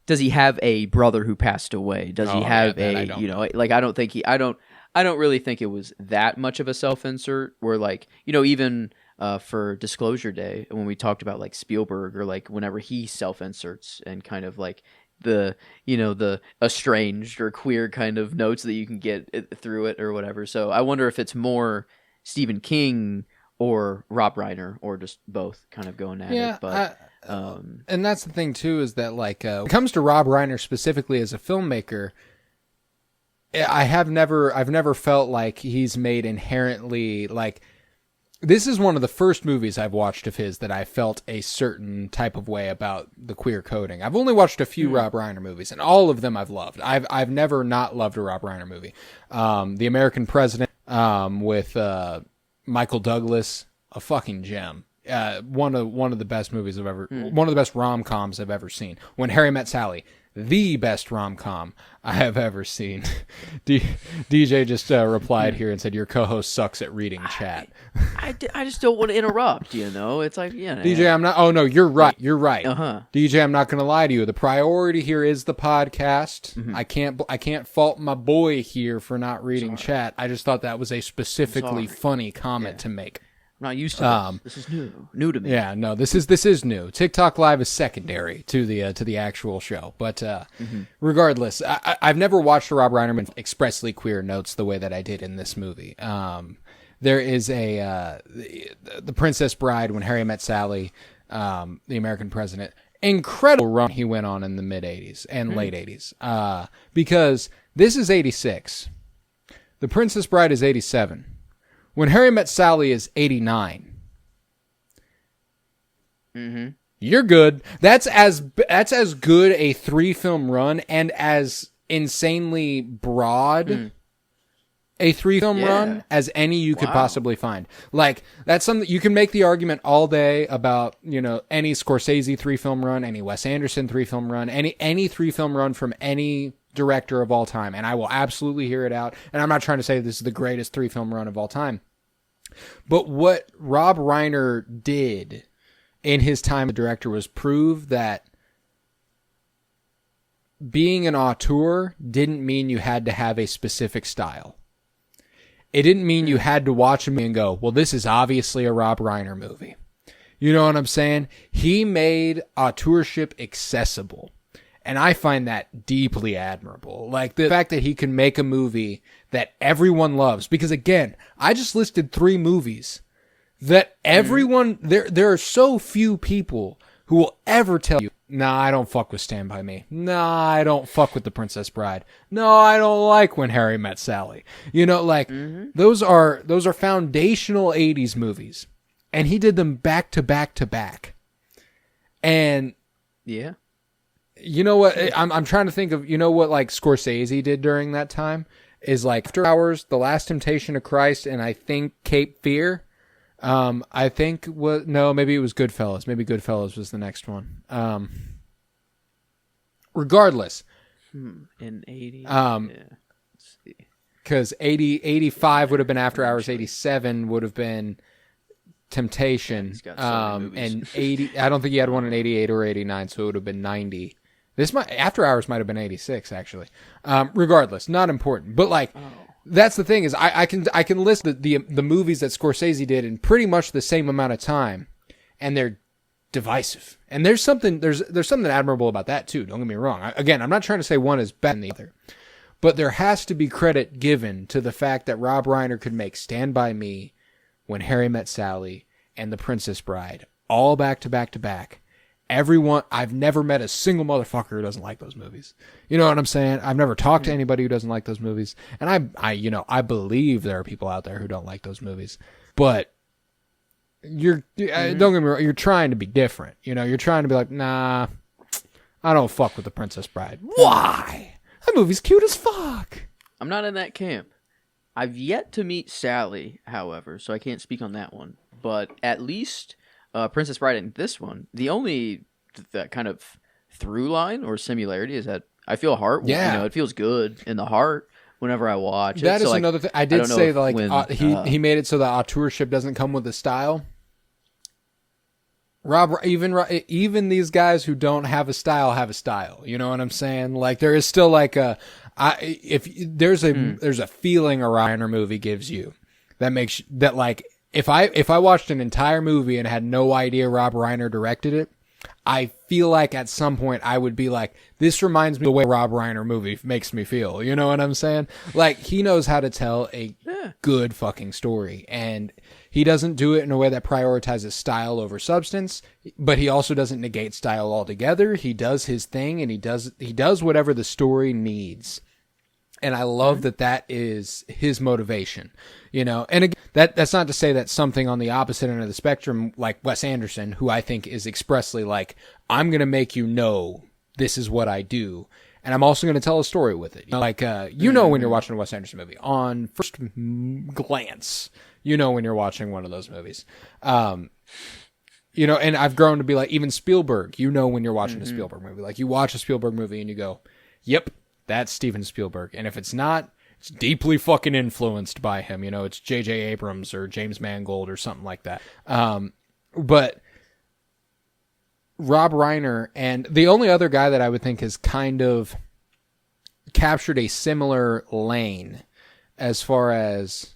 Speaker 2: Does he have a brother who passed away? Does he have you know, like, I don't think I don't really think it was that much of a self-insert where, like, you know, even for Disclosure Day, when we talked about like Spielberg, or like whenever he self-inserts and kind of like the, you know, the estranged or queer kind of notes that you can get through it or whatever. So I wonder if it's more Stephen King or Rob Reiner, or just both kind of going at it. But
Speaker 1: and that's the thing too, is that like, when it comes to Rob Reiner specifically as a filmmaker, I've never felt like he's made inherently, like, this is one of the first movies I've watched of his that I felt a certain type of way about the queer coding. I've only watched a few Rob Reiner movies, and all of them I've loved. I've never not loved a Rob Reiner movie. The American President, with Michael Douglas, a fucking gem. One of the best movies I've ever, one of the best rom-coms I've ever seen. When Harry Met Sally, the best rom-com I have ever seen. DJ just replied here and said, your co-host sucks at reading chat.
Speaker 2: I just don't want to interrupt, you know? It's like, you know.
Speaker 1: DJ, I'm not, oh no, you're right. DJ, I'm not going to lie to you. The priority here is the podcast. I can't fault my boy here for not reading chat. I just thought that was a specifically funny comment to make.
Speaker 2: I'm not used to this. This is new to me.
Speaker 1: Yeah, no, this is new. TikTok Live is secondary to the actual show. But regardless, I've never watched a Rob Reiner expressly queer notes the way that I did in this movie. There is the Princess Bride, When Harry Met Sally, The American President. Incredible run he went on in the mid 80s and late 80s. Because this is 86. The Princess Bride is 87. When Harry Met Sally is 89. You're good. That's as good a 3-film run, and as insanely broad a 3-film run as any you could possibly find. Like, that's something you can make the argument all day about, you know, any Scorsese 3-film run, any Wes Anderson 3-film run, any 3-film run from any director of all time, and I will absolutely hear it out. And I'm not trying to say this is the greatest 3-film run of all time, but what Rob Reiner did in his time as director was prove that being an auteur didn't mean you had to have a specific style. It didn't mean you had to watch a movie and go, well, this is obviously a Rob Reiner movie. You know what I'm saying? He made auteurship accessible. And I find that deeply admirable. Like, the fact that he can make a movie that everyone loves. Because, again, I just listed 3 movies that everyone... There are so few people who will ever tell you Nah, I don't fuck with Stand By Me. Nah, I don't fuck with The Princess Bride. No, I don't like When Harry Met Sally. You know, like, those are foundational 80s movies. And he did them back to back to back. And
Speaker 2: yeah,
Speaker 1: you know what? I'm trying to think of, you know what, like, Scorsese did during that time? Is like After Hours, The Last Temptation of Christ, and I think Cape Fear. I think maybe it was Goodfellas. Maybe Goodfellas was the next one. Regardless.
Speaker 2: In 80.
Speaker 1: Yeah. Let's see. Because 85 would have been After Hours, 87 would have been Temptation.
Speaker 2: He's got so many movies.
Speaker 1: And 80, I don't think he had one in 88 or 89, so it would have been 90. After Hours might have been 86, actually. Regardless, not important. But like, that's the thing is, I can list the movies that Scorsese did in pretty much the same amount of time, and they're divisive. And there's something admirable about that too. Don't get me wrong. I'm not trying to say one is better than the other, but there has to be credit given to the fact that Rob Reiner could make Stand By Me, When Harry Met Sally, and The Princess Bride all back to back to back. Everyone, I've never met a single motherfucker who doesn't like those movies. You know what I'm saying? I've never talked to anybody who doesn't like those movies. And I believe there are people out there who don't like those movies. But don't get me wrong, you're trying to be different. You know, you're trying to be like, nah, I don't fuck with The Princess Bride. Why? That movie's cute as fuck.
Speaker 2: I'm not in that camp. I've yet to meet Sally, however, so I can't speak on that one. But at least Princess Bride and this one, the only that kind of through line or similarity is that I feel heart.
Speaker 1: Yeah.
Speaker 2: You know, it feels good in the heart whenever I watch it.
Speaker 1: That is
Speaker 2: like,
Speaker 1: another thing. I did say that, like,
Speaker 2: when,
Speaker 1: he made it so the auteurship doesn't come with the style. Even these guys who don't have a style have a style. You know what I'm saying? Like, there is still like there's a feeling a Reiner movie gives you that makes that, like, if I watched an entire movie and had no idea Rob Reiner directed it, I feel like at some point I would be like, this reminds me of the way Rob Reiner movie makes me feel. You know what I'm saying? Like, he knows how to tell a good fucking story, and he doesn't do it in a way that prioritizes style over substance, but he also doesn't negate style altogether. He does his thing, and he does whatever the story needs. And I love that is his motivation, you know. And again, that's not to say that something on the opposite end of the spectrum, like Wes Anderson, who I think is expressly like, I'm going to make you know this is what I do, and I'm also going to tell a story with it. You know, like, you know when you're watching a Wes Anderson movie. On first glance, you know when you're watching one of those movies. You know, and I've grown to be like, even Spielberg, you know when you're watching a Spielberg movie. Like, you watch a Spielberg movie and you go, yep, that's Steven Spielberg. And if it's not, it's deeply fucking influenced by him. You know, it's J.J. Abrams or James Mangold or something like that. But Rob Reiner, and the only other guy that I would think has kind of captured a similar lane as far as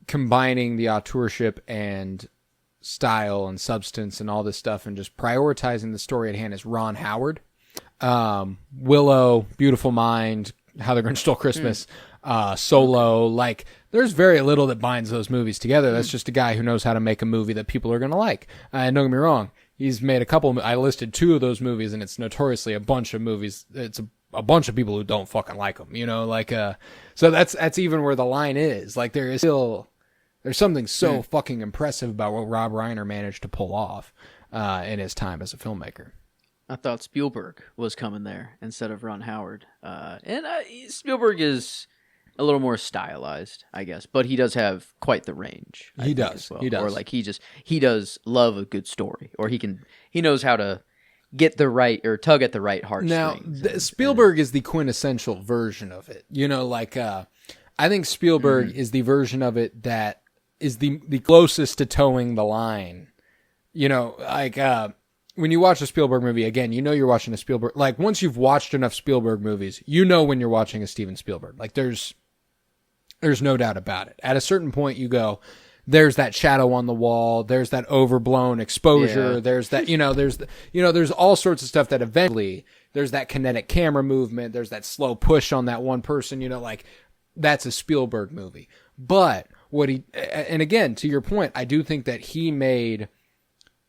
Speaker 1: combining the auteurship and style and substance and all this stuff and just prioritizing the story at hand is Ron Howard. Willow, Beautiful Mind, How the Grinch Stole Christmas, Solo. Like, there's very little that binds those movies together. That's just a guy who knows how to make a movie that people are going to like. And don't get me wrong, he's made a couple. I listed 2 of those movies, and it's notoriously a bunch of movies. It's a bunch of people who don't fucking like them. You know, like, so that's even where the line is. Like, there's something so fucking impressive about what Rob Reiner managed to pull off in his time as a filmmaker.
Speaker 2: I thought Spielberg was coming there instead of Ron Howard. And Spielberg is a little more stylized, I guess, but he does have quite the range.
Speaker 1: He does.
Speaker 2: As well.
Speaker 1: He does.
Speaker 2: Or like he does love a good story, or he knows how to get the right or tug at the right heartstrings.
Speaker 1: Now, Spielberg is the quintessential version of it. You know, like, I think Spielberg is the version of it that is the closest to towing the line. You know, like, when you watch a Spielberg movie, again, you know you're watching a Spielberg. Like, once you've watched enough Spielberg movies, you know when you're watching a Steven Spielberg. Like, there's no doubt about it. At a certain point, you go, there's that shadow on the wall. There's that overblown exposure.
Speaker 2: Yeah.
Speaker 1: There's that, there's all sorts of stuff that eventually, there's that kinetic camera movement. There's that slow push on that one person, like, that's a Spielberg movie. But and again, to your point, I do think that he made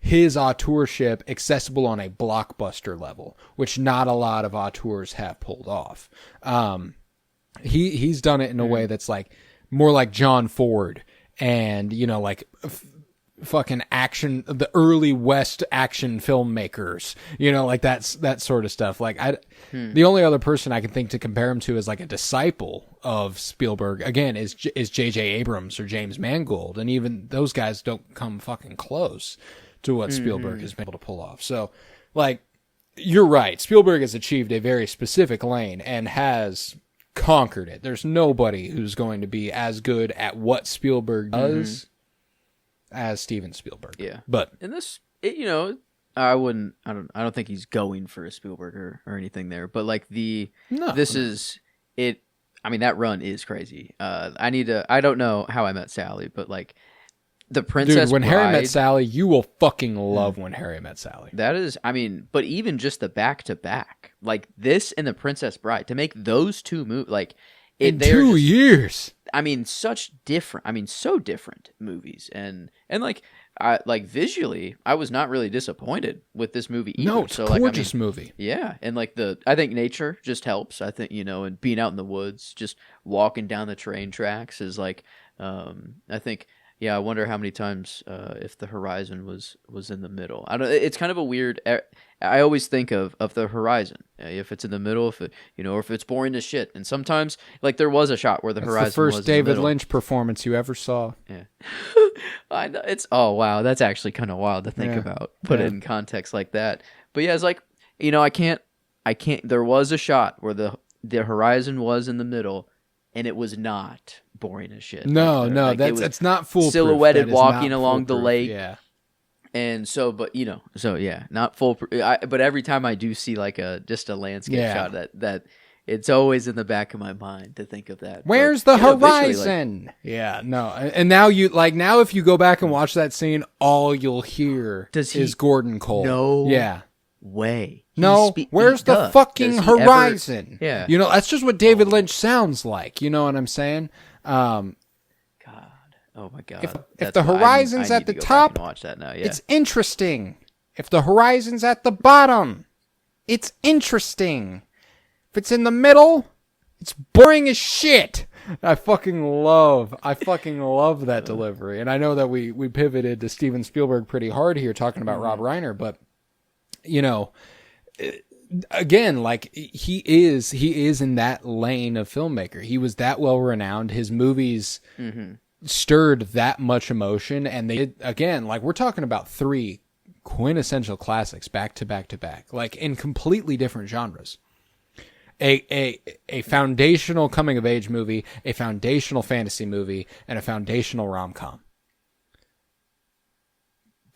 Speaker 1: his auteurship accessible on a blockbuster level, which not a lot of auteurs have pulled off. He's done it in a way that's like more like John Ford and, you know, like fucking action, the early West action filmmakers, you know, like that sort of stuff. Like the only other person I can think to compare him to as like a disciple of Spielberg again is J.J. Abrams or James Mangold. And even those guys don't come fucking close to what Spielberg has been able to pull off. So like, you're right. Spielberg has achieved a very specific lane and has conquered it. There's nobody who's going to be as good at what Spielberg does as Steven Spielberg.
Speaker 2: Yeah.
Speaker 1: But
Speaker 2: in this, you know, I don't think he's going for a Spielberg or anything there, but like is it. I mean, that run is crazy. I don't know How I Met Sally, but like the Princess
Speaker 1: When
Speaker 2: Bride,
Speaker 1: Harry Met Sally, you will fucking love When Harry Met Sally.
Speaker 2: That is, I mean, but even just the back to back, like this and the Princess Bride, to make those two movies, like
Speaker 1: in 2 years.
Speaker 2: I mean, so different movies, and like, visually, I was not really disappointed with this movie either.
Speaker 1: No, it's a gorgeous movie.
Speaker 2: Yeah, and like I think nature just helps. I think, you know, and being out in the woods, just walking down the train tracks is like, I think. Yeah, I wonder how many times if the horizon was in the middle. I don't. It's kind of a weird. I always think of the horizon, if it's in the middle, if it, you know, or if it's boring as shit. And sometimes, like there was a shot where the horizon was
Speaker 1: the first
Speaker 2: in
Speaker 1: David
Speaker 2: the middle.
Speaker 1: Lynch performance you ever saw.
Speaker 2: Yeah, I know. Oh wow, that's actually kind of wild to think about. Put it in context like that. But yeah, it's like, you know, I can't. There was a shot where the horizon was in the middle, and it was not boring as shit.
Speaker 1: No, that's not foolproof.
Speaker 2: Silhouetted walking along the lake.
Speaker 1: Yeah.
Speaker 2: And so, but you know, not foolproof. But every time I do see like just a landscape shot, that it's always in the back of my mind to think of that.
Speaker 1: Where's the horizon? No. And now now if you go back and watch that scene, all you'll hear is Gordon Cole.
Speaker 2: No.
Speaker 1: Yeah.
Speaker 2: Way.
Speaker 1: Where's the fucking horizon?
Speaker 2: Yeah.
Speaker 1: You know, that's just what David Lynch sounds like. You know what I'm saying?
Speaker 2: God. Oh my God.
Speaker 1: If the horizon's at the top,
Speaker 2: watch that now. Yeah.
Speaker 1: It's interesting. If the horizon's at the bottom, it's interesting. If it's in the middle, it's boring as shit. I fucking love that delivery. And I know that we pivoted to Steven Spielberg pretty hard here talking about Rob Reiner, but you know, again, like he is in that lane of filmmaker. He was that well renowned. His movies stirred that much emotion, and they did, again, like we're talking about 3 quintessential classics back to back to back, like in completely different genres. A foundational coming of age movie, a foundational fantasy movie, and a foundational rom-com.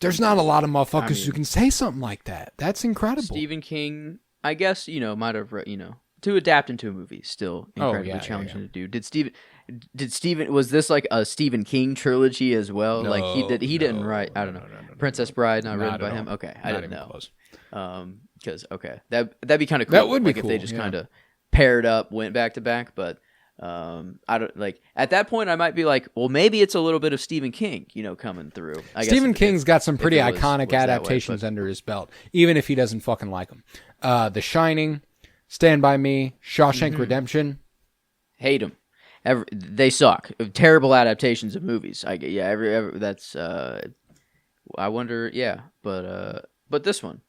Speaker 1: There's not a lot of motherfuckers who can say something like that. That's incredible.
Speaker 2: Stephen King, I guess, you know, might have, you know, to adapt into a movie, still incredibly challenging to do. Did Stephen, was this like a Stephen King trilogy as well?
Speaker 1: No,
Speaker 2: like he didn't write, I don't know, Princess Bride, not written by him? Okay, I didn't know. Because, that'd be kind of cool.
Speaker 1: That would be
Speaker 2: cool.
Speaker 1: If
Speaker 2: they just kind of paired up, went back to back, but I don't like at that point I might be like, well, maybe it's a little bit of Stephen King, you know, coming through.
Speaker 1: Stephen King's got some pretty iconic adaptations under his belt, even if he doesn't fucking like them. The Shining, Stand By Me, Shawshank Redemption.
Speaker 2: Hate them. They suck. Terrible adaptations of movies. That's I wonder, but this one.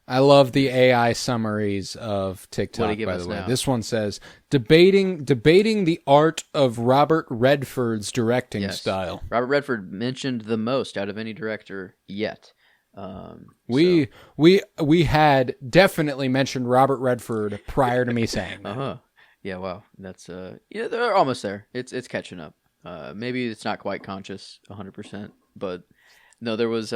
Speaker 1: I love the AI summaries of TikTok, by the way.
Speaker 2: Now?
Speaker 1: This one says, debating the art of Robert Redford's directing style.
Speaker 2: Robert Redford mentioned the most out of any director yet.
Speaker 1: We had definitely mentioned Robert Redford prior to me saying that.
Speaker 2: Yeah, wow. That's they're almost there. It's catching up. Maybe it's not quite conscious 100%, but no, there was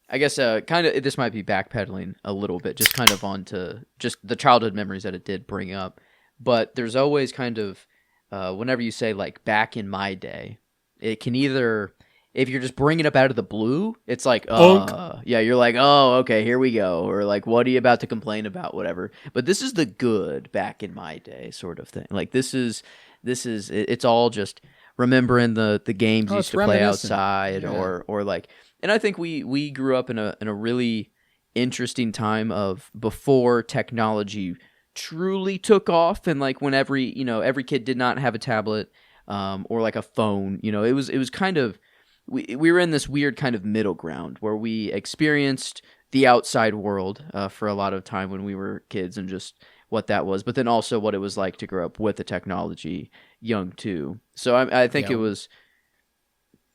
Speaker 2: I guess kind of this might be backpedaling a little bit, just kind of onto just the childhood memories that it did bring up. But there's always kind of whenever you say like back in my day, it can either, if you're just bringing it up out of the blue, it's like you're like, oh, okay, here we go, or like, what are you about to complain about, whatever. But this is the good back in my day sort of thing. Like this is it's all just remembering the games you
Speaker 1: Oh,
Speaker 2: used
Speaker 1: it's
Speaker 2: to play
Speaker 1: reminiscent.
Speaker 2: outside,
Speaker 1: Yeah.
Speaker 2: or like, and I think we grew up in a really interesting time of before technology truly took off, and like when every kid did not have a tablet, or like a phone. It was kind of, we were in this weird kind of middle ground where we experienced the outside world for a lot of time when we were kids, and just what that was, but then also what it was like to grow up with the technology young too. So I think
Speaker 1: Yeah.
Speaker 2: it was.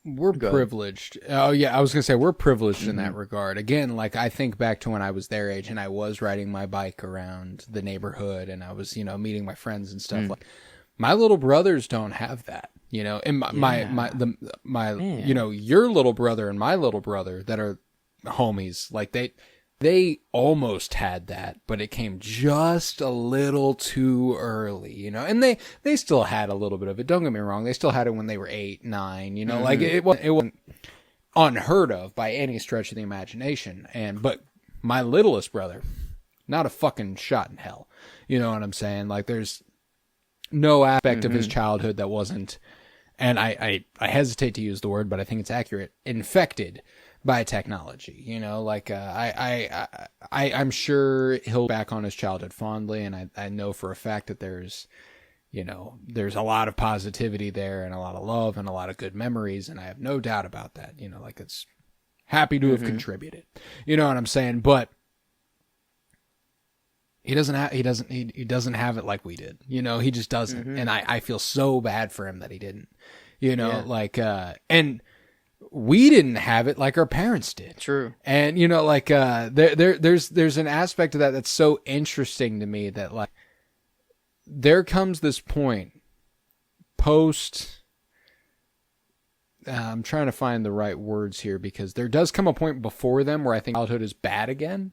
Speaker 1: We're
Speaker 2: Go ahead.
Speaker 1: privileged. Oh yeah, I was gonna say we're privileged in that regard. Again, like I think back to when I was their age and I was riding my bike around the neighborhood and I was, meeting my friends and stuff. Like my little brothers don't have that, and my
Speaker 2: Man.
Speaker 1: your little brother and my little brother that are homies, like they almost had that, but it came just a little too early, and they still had a little bit of it. Don't get me wrong. They still had it when they were 8, 9, like it wasn't unheard of by any stretch of the imagination. But my littlest brother, not a fucking shot in hell. You know what I'm saying? Like there's no aspect of his childhood that wasn't, and I hesitate to use the word, but I think it's accurate, infected by technology. Like I'm sure he'll look back on his childhood fondly, and I know for a fact that there's a lot of positivity there and a lot of love and a lot of good memories, and I have no doubt about that. Like it's happy to have contributed. You know what I'm saying? But he doesn't have it like we did. He just doesn't, and I feel so bad for him that he didn't. Like and we didn't have it like our parents did.
Speaker 2: True.
Speaker 1: And like there's an aspect of that that's so interesting to me, that like there comes this point post I'm trying to find the right words here, because there does come a point before them where I think childhood is bad again.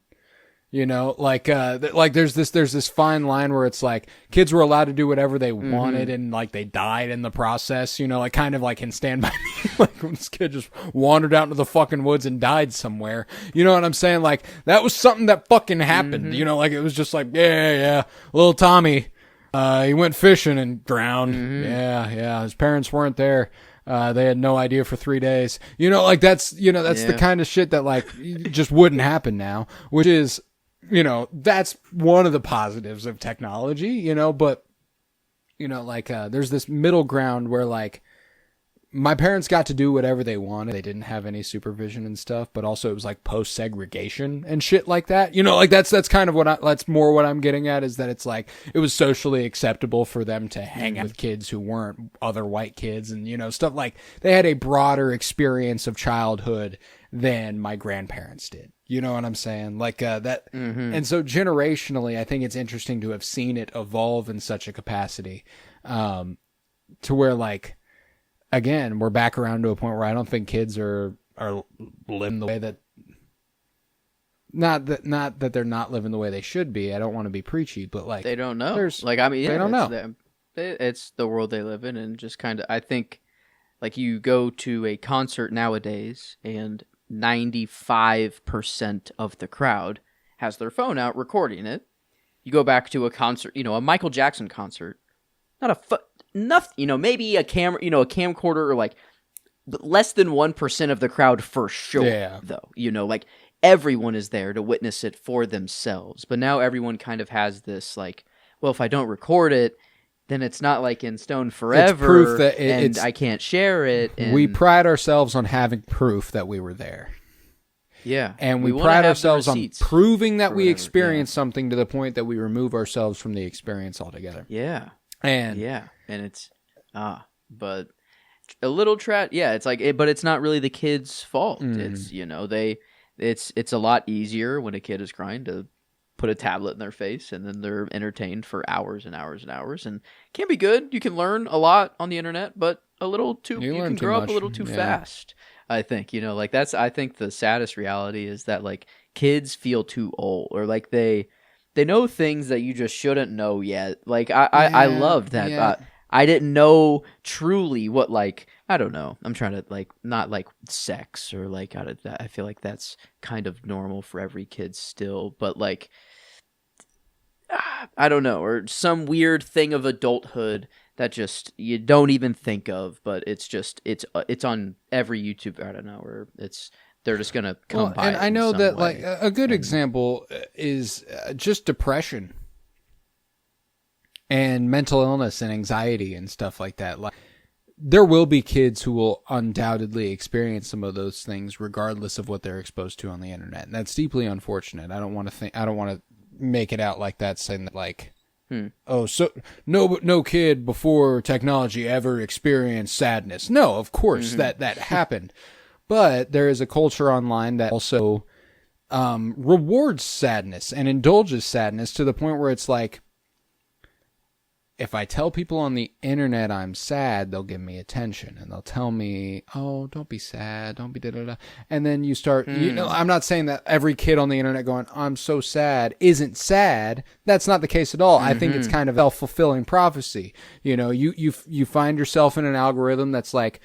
Speaker 1: Like there's this fine line where it's like kids were allowed to do whatever they wanted, and like they died in the process, like kind of like in Stand By Me, like when this kid just wandered out into the fucking woods and died somewhere. You know what I'm saying? Like that was something that fucking happened, like it was just like, yeah, little Tommy, he went fishing and drowned. Yeah. His parents weren't there. They had no idea for 3 days. Like that's the kind of shit that like just wouldn't happen now, which is, that's one of the positives of technology, but, like, there's this middle ground where like my parents got to do whatever they wanted. They didn't have any supervision and stuff, but also it was like post segregation and shit like that. Like that's kind of that's more what I'm getting at, is that it's like, it was socially acceptable for them to hang out with kids who weren't other white kids, and, stuff like they had a broader experience of childhood than my grandparents did. You know what I'm saying? Like that. And so generationally, I think it's interesting to have seen it evolve in such a capacity, to where like, again, we're back around to a point where I don't think kids are living the way that, not that they're not living the way they should be. I don't want to be preachy, but like
Speaker 2: they don't know. Like, I mean, yeah,
Speaker 1: they don't know.
Speaker 2: It's the world they live in, and just kind of, I think, like you go to a concert nowadays, and 95% of the crowd has their phone out recording it. You go back to a concert, a Michael Jackson concert, nothing, maybe a camera, a camcorder, or like less than 1% of the crowd for sure, though. Like everyone is there to witness it for themselves. But now everyone kind of has this like, well, if I don't record it, then it's not like in stone forever. It's proof that I can't share it. And
Speaker 1: we pride ourselves on having proof that we were there.
Speaker 2: Yeah.
Speaker 1: And we pride ourselves on proving that we experienced something to the point that we remove ourselves from the experience altogether.
Speaker 2: Yeah.
Speaker 1: And
Speaker 2: it's but a little it's like but it's not really the kid's fault. It's it's a lot easier when a kid is crying to put a tablet in their face, and then they're entertained for hours and hours and hours, and it can be good. You can learn a lot on the internet, but you can grow up a little too fast. I think, like that's, I think the saddest reality is that like kids feel too old, or like they know things that you just shouldn't know yet. Like I love that.
Speaker 1: Yeah.
Speaker 2: I didn't know truly what, like, I don't know. I'm trying to like, not like sex or like out of that. I feel like that's kind of normal for every kid still, but like, I don't know, or some weird thing of adulthood that just you don't even think of, but it's on every YouTube. I don't know, or they're just gonna come by.
Speaker 1: And
Speaker 2: it
Speaker 1: I
Speaker 2: in
Speaker 1: know
Speaker 2: some
Speaker 1: that
Speaker 2: way.
Speaker 1: like a good example is just depression and mental illness and anxiety and stuff like that. Like, there will be kids who will undoubtedly experience some of those things regardless of what they're exposed to on the internet. And that's deeply unfortunate. I don't want to make it out like that, saying that like, oh, so no kid before technology ever experienced sadness. No, of course that happened. But there is a culture online that also rewards sadness and indulges sadness to the point where it's like, if I tell people on the internet I'm sad, they'll give me attention and they'll tell me, oh, don't be sad, don't be da-da-da. And then you start, I'm not saying that every kid on the internet going, I'm so sad, isn't sad. That's not the case at all. I think it's kind of self-fulfilling prophecy. You find yourself in an algorithm that's like,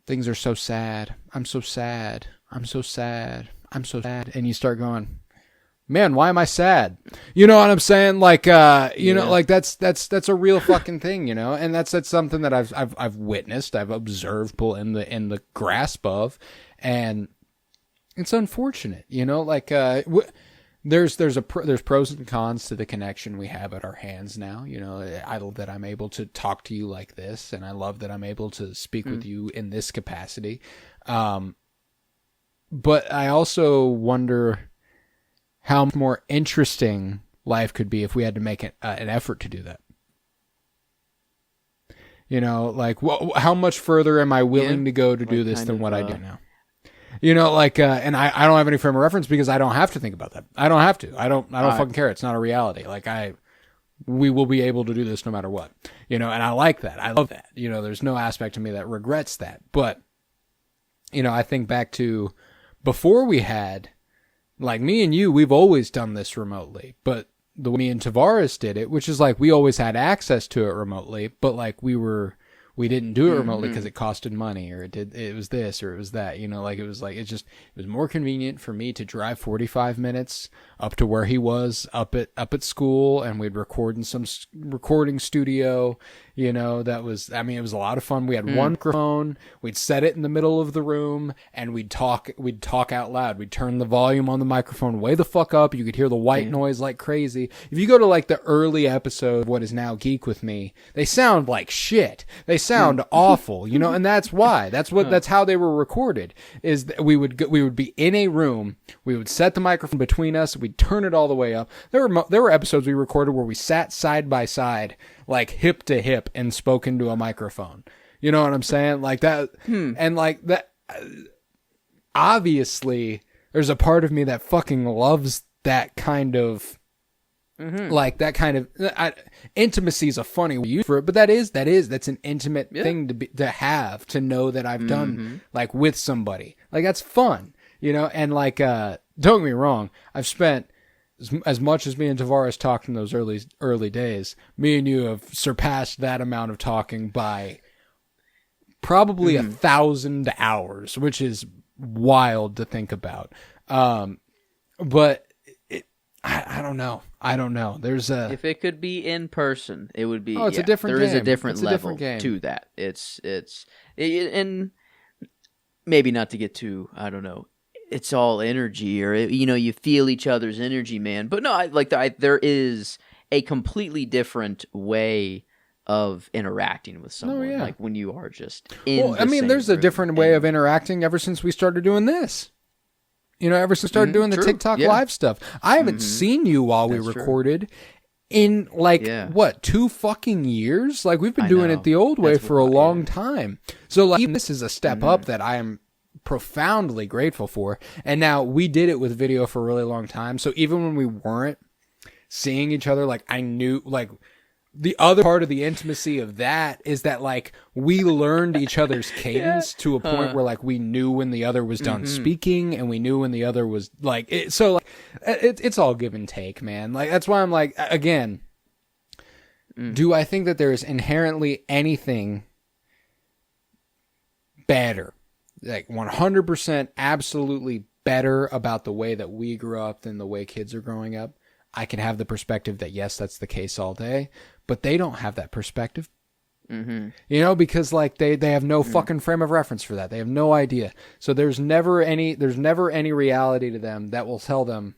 Speaker 1: things are so sad. I'm so sad. I'm so sad. I'm so sad. And you start going, man, why am I sad? You know what I'm saying? Like, know, like that's a real fucking thing, and that's something that I've witnessed, I've observed people in the grasp of, and it's unfortunate, like, there's pros and cons to the connection we have at our hands now. I love that I'm able to talk to you like this, and I love that I'm able to speak with you in this capacity. But I also wonder how much more interesting life could be if we had to make an effort to do that. Like, how much further am I willing to go to do this than what I do now? Like, and I don't have any frame of reference because I don't have to think about that. I don't have to. I don't fucking care. It's not a reality. Like, we will be able to do this no matter what. And I like that. I love that. There's no aspect of me that regrets that. But, I think back to before we had, like, me and you, we've always done this remotely, but the way me and Tavares did it, which is like we always had access to it remotely, but like we didn't do it remotely because it costed money, or it was this or it was that, like it was more convenient for me to drive 45 minutes up to where he was up at school, and we'd record in some recording studio. That was, it was a lot of fun. We had one microphone, we'd set it in the middle of the room, and we'd talk out loud. We'd turn the volume on the microphone way the fuck up. You could hear the white noise like crazy. If you go to like the early episode of What Is Now Geek with me, they sound like shit. They sound awful, and that's why. That's how they were recorded. Is that we would be in a room, we would set the microphone between us, we'd turn it all the way up. There were episodes we recorded where we sat side by side, like hip to hip, and spoke into a microphone. You know what I'm saying? Like that, and like that. Obviously, there's a part of me that fucking loves that kind of. Like that kind of intimacy is a funny word for it, but that's an intimate thing to have, to know that I've done like with somebody. Like, that's fun, and like, don't get me wrong. I've spent as much as me and Tavares talked in those early days, me and you have surpassed that amount of talking by probably 1,000 hours, which is wild to think about. But I don't know. There's
Speaker 2: if it could be in person, it would be.
Speaker 1: Oh, it's a different
Speaker 2: game.
Speaker 1: There
Speaker 2: is a different level to that. And maybe not to get too, I don't know, it's all energy, or you feel each other's energy, man. But no, there is a completely different way of interacting with someone. Like when you are just in. Well,
Speaker 1: there's a different way of interacting ever since we started doing this. Ever since we started doing the TikTok live stuff. I haven't seen you while we recorded in like, what, 2 fucking years? Like, we've been doing it the old way for a long time. So like, this is a step up that I am profoundly grateful for. And now we did it with video for a really long time. So even when we weren't seeing each other, like, I knew, like, the other part of the intimacy of that is that, like, we learned each other's cadence to a point where, like, we knew when the other was done speaking, and we knew when the other was, like, so, like, it's all give and take, man. Like, that's why I'm like, again, do I think that there is inherently anything better, like 100% absolutely better about the way that we grew up than the way kids are growing up? I can have the perspective that yes, that's the case all day, but they don't have that perspective.
Speaker 2: Mm-hmm.
Speaker 1: You know, because like they have no fucking frame of reference for that. They have no idea. So there's never any reality to them that will tell them,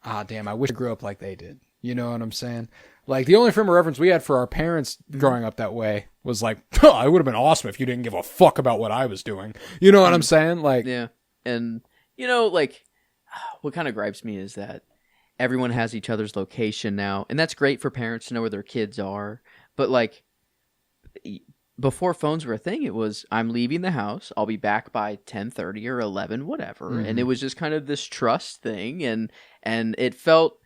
Speaker 1: ah, damn, I wish I grew up like they did. You know what I'm saying? Like the only frame of reference we had for our parents growing up that way was like, oh, it would have been awesome if you didn't give a fuck about what I was doing. You know what I'm saying? Like,
Speaker 2: yeah. And you know, like what kind of gripes me is that everyone has each other's location now, and that's great for parents to know where their kids are. But like, before phones were a thing, it was I'm leaving the house, I'll be back by 10:30 or 11, whatever. And it was just kind of this trust thing, and it felt,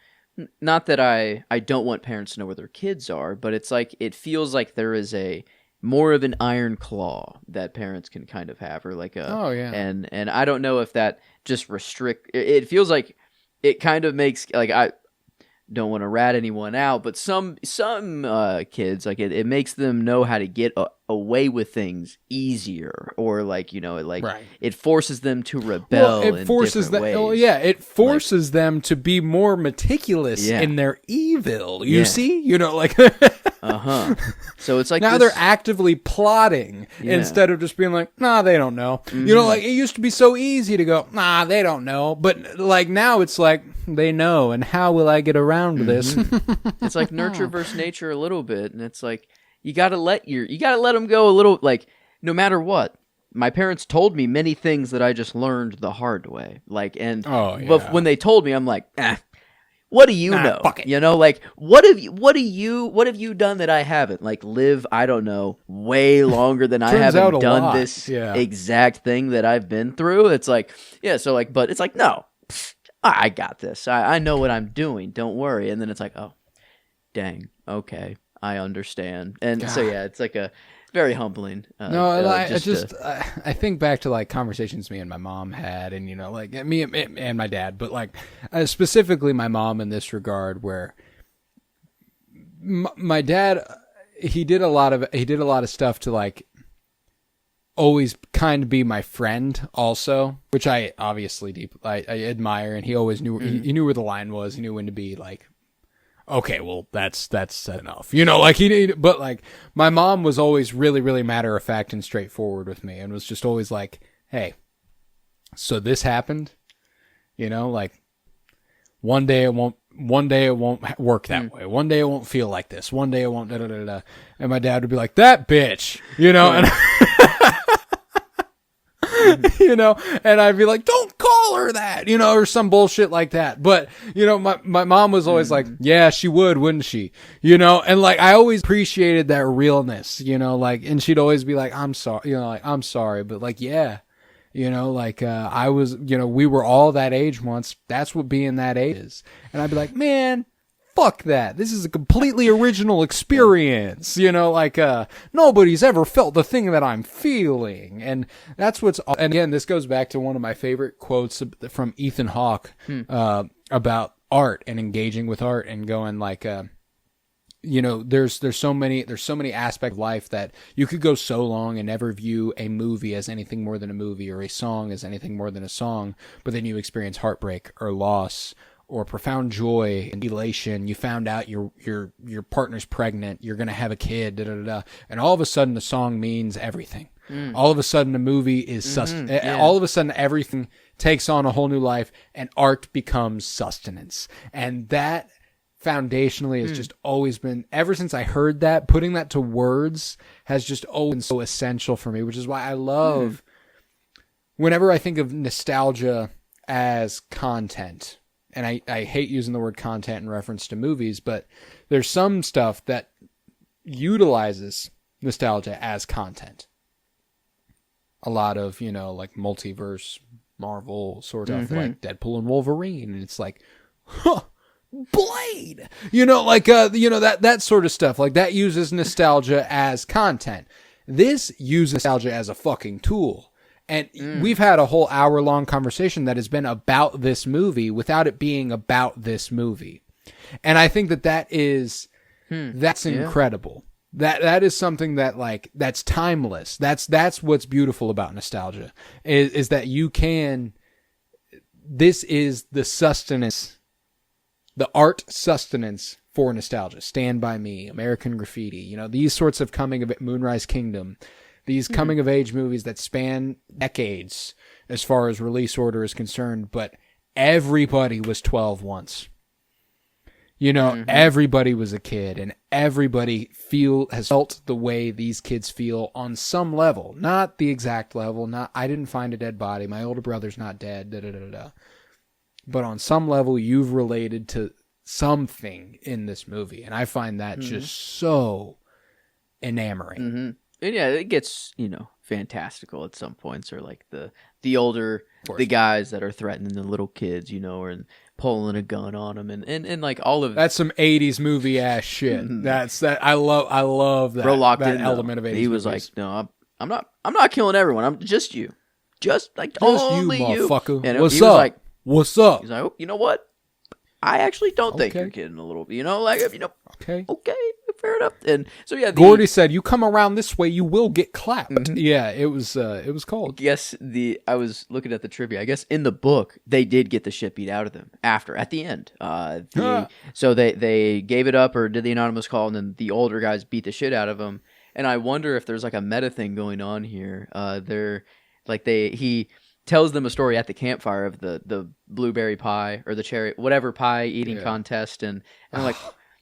Speaker 2: not that I don't want parents to know where their kids are, but it's like it feels like there is a more of an iron claw that parents can kind of have, or like a and I don't know if that just it feels like it kind of makes, like, I don't want to rat anyone out, but some kids, like it makes them know how to get away with things easier, or like, you know, like it forces them to rebel. Well,
Speaker 1: it forces them.
Speaker 2: ways.
Speaker 1: Oh, yeah, it forces them to be more meticulous in their evil. You see, you know, like
Speaker 2: So it's like
Speaker 1: now they're actively plotting instead of just being like, nah, they don't know. You know, like it used to be so easy to go, nah, they don't know, but like now it's like they know, and how will I get around this?
Speaker 2: It's like nurture versus nature a little bit, and it's like you gotta let them go a little. Like no matter what, my parents told me many things that I just learned the hard way. Like, and but when they told me, I'm like, what do you know?
Speaker 1: Fuck it.
Speaker 2: You know, like what have you done that I haven't? Like live, I don't know, way longer than I haven't done this exact thing that I've been through. It's like, so like, but it's like, no, I got this. I know what I'm doing. Don't worry. And then it's like, oh, dang. Okay, I understand. And God. So it's like a very humbling.
Speaker 1: I think back to like conversations me and my mom had, and you know, like me and my dad, but like specifically my mom in this regard, where my dad, he did a lot of stuff to like always kind of be my friend also, which I obviously I admire, and he always knew he knew where the line was. He knew when to be like, okay, well that's enough, you know, like but like my mom was always really, really matter of fact and straightforward with me, and was just always like, hey, so this happened, you know, like one day it won't work that way. One day it won't feel like this. One day it won't da da da da. And my dad would be like, that bitch, you know, and you know, and I'd be like, don't call her that, you know, or some bullshit like that. But, you know, my mom was always like, yeah, she would, wouldn't she? You know, and like, I always appreciated that realness, you know, like, and she'd always be like, I'm sorry, you know, like, I'm sorry, but like, yeah, you know, like, I was, you know, we were all that age once. That's what being that age is. And I'd be like, man, fuck that. This is a completely original experience. You know, like, nobody's ever felt the thing that I'm feeling. And that's and again, this goes back to one of my favorite quotes from Ethan Hawke, about art and engaging with art, and going like, you know, there's so many aspects of life that you could go so long and never view a movie as anything more than a movie, or a song as anything more than a song. But then you experience heartbreak or loss, or profound joy and elation. You found out your partner's pregnant, you're going to have a kid, and all of a sudden the song means everything. All of a sudden the movie is all of a sudden everything takes on a whole new life, and art becomes sustenance. And that foundationally has just always been, ever since I heard that, putting that to words has just always been so essential for me, which is why I love whenever I think of nostalgia as content. And I hate using the word content in reference to movies, but there's some stuff that utilizes nostalgia as content. A lot of, you know, like multiverse, Marvel sort of like Deadpool and Wolverine. And it's like, Blade! You know, like, you know, that sort of stuff. Like that uses nostalgia as content. This uses nostalgia as a fucking tool. And we've had a whole hour-long conversation that has been about this movie without it being about this movie. And I think that is, that's incredible. That is something that, like, that's timeless. That's what's beautiful about nostalgia, is that you can, this is the sustenance the art sustenance for nostalgia. Stand By Me, American Graffiti, you know, these sorts of Moonrise Kingdom, these coming of age movies that span decades as far as release order is concerned, but everybody was 12 once. You know, everybody was a kid, and everybody has felt the way these kids feel on some level. Not the exact level. I didn't find a dead body. My older brother's not dead. Da, da, da, da. But on some level, you've related to something in this movie, and I find that just so enamoring.
Speaker 2: And yeah, it gets, you know, fantastical at some points, or like the older, the guys that are threatening the little kids, you know, and pulling a gun on them, and like all of
Speaker 1: that's some 80s movie ass shit. That's that I love that.
Speaker 2: Bro locked
Speaker 1: that
Speaker 2: in,
Speaker 1: element of 80s.
Speaker 2: He was
Speaker 1: movies.
Speaker 2: like, no, I'm not killing everyone. I'm just you, just like
Speaker 1: Just
Speaker 2: only
Speaker 1: you, motherfucker.
Speaker 2: And
Speaker 1: What's
Speaker 2: he was
Speaker 1: up?
Speaker 2: like,
Speaker 1: What's up?
Speaker 2: he's like, oh, you know what? I actually don't think you're kidding a little bit. You know, like, you know,
Speaker 1: okay,
Speaker 2: fair enough. And so yeah,
Speaker 1: Gordy said, "You come around this way, you will get clapped." Yeah, it was cold.
Speaker 2: Yes, I was looking at the trivia. I guess in the book they did get the shit beat out of them at the end. So they gave it up or did the anonymous call, and then the older guys beat the shit out of them. And I wonder if there's like a meta thing going on here. He tells them a story at the campfire of the blueberry pie or the cherry whatever pie eating contest, and they're like,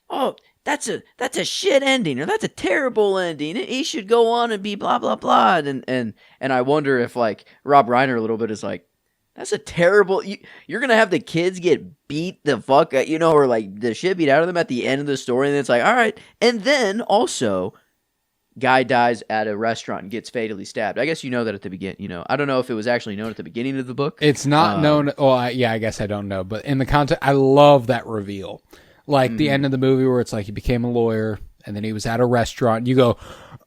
Speaker 2: oh, that's a shit ending, or that's a terrible ending. He should go on and be blah blah blah. And I wonder if like Rob Reiner a little bit is like, that's a terrible. You're gonna have the kids get beat the fuck, you know, or like the shit beat out of them at the end of the story, and it's like, all right, and then also. Guy dies at a restaurant and gets fatally stabbed. I guess you know that at the beginning. You know, I don't know if it was actually known at the beginning of the book.
Speaker 1: It's not known. Well, I guess I don't know. But in the context, I love that reveal. Like the end of the movie where it's like he became a lawyer and then he was at a restaurant. You go,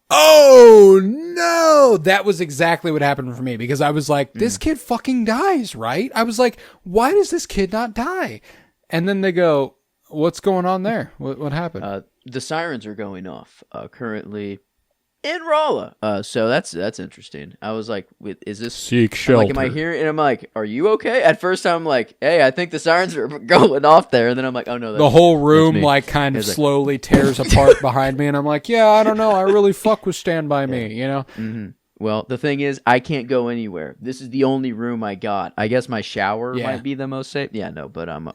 Speaker 1: oh no, that was exactly what happened for me, because I was like, this kid fucking dies, right? I was like, why does this kid not die? And then they go, what's going on there? What happened?
Speaker 2: The sirens are going off currently. In Rolla. So that's interesting. I was like, is this
Speaker 1: seek shelter?
Speaker 2: Like, am I here? And I'm like, are you okay? At first I'm like, hey, I think the sirens are going off there. And then I'm like, oh no,
Speaker 1: the whole room like kind of slowly tears apart behind me, and I'm like, yeah, I don't know, I really fuck with Stand By Me, you know?
Speaker 2: Well, the thing is, I can't go anywhere. This is the only room I got. I guess my shower might be the most safe. Yeah, no, but I'm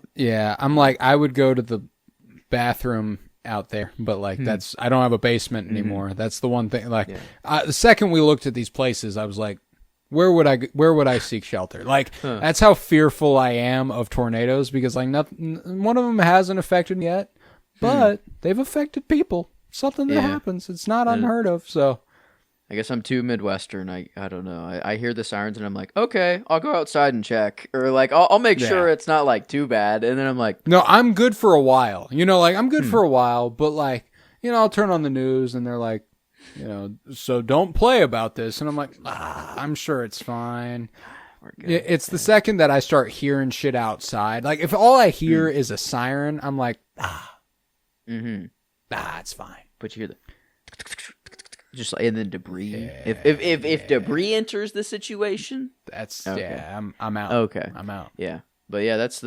Speaker 1: like, I would go to the bathroom out there, but like I don't have a basement anymore. That's the one thing. Like the second we looked at these places, I was like, where would I seek shelter? Like that's how fearful I am of tornadoes, because like one of them hasn't affected me yet, but they've affected people. Something that happens. It's not unheard of. So
Speaker 2: I guess I'm too Midwestern. I don't know. I hear the sirens and I'm like, okay, I'll go outside and check, or like I'll make sure it's not like too bad. And then I'm like,
Speaker 1: no, I'm good for a while. You know, like I'm good for a while, but like, you know, I'll turn on the news and they're like, you know, so don't play about this, and I'm like, I'm sure it's fine. It's the second that I start hearing shit outside. Like if all I hear is a siren, I'm like, it's fine.
Speaker 2: But you hear the. Just and then debris. If debris enters the situation,
Speaker 1: that's I'm out.
Speaker 2: Okay,
Speaker 1: I'm out.
Speaker 2: Yeah, but yeah, that's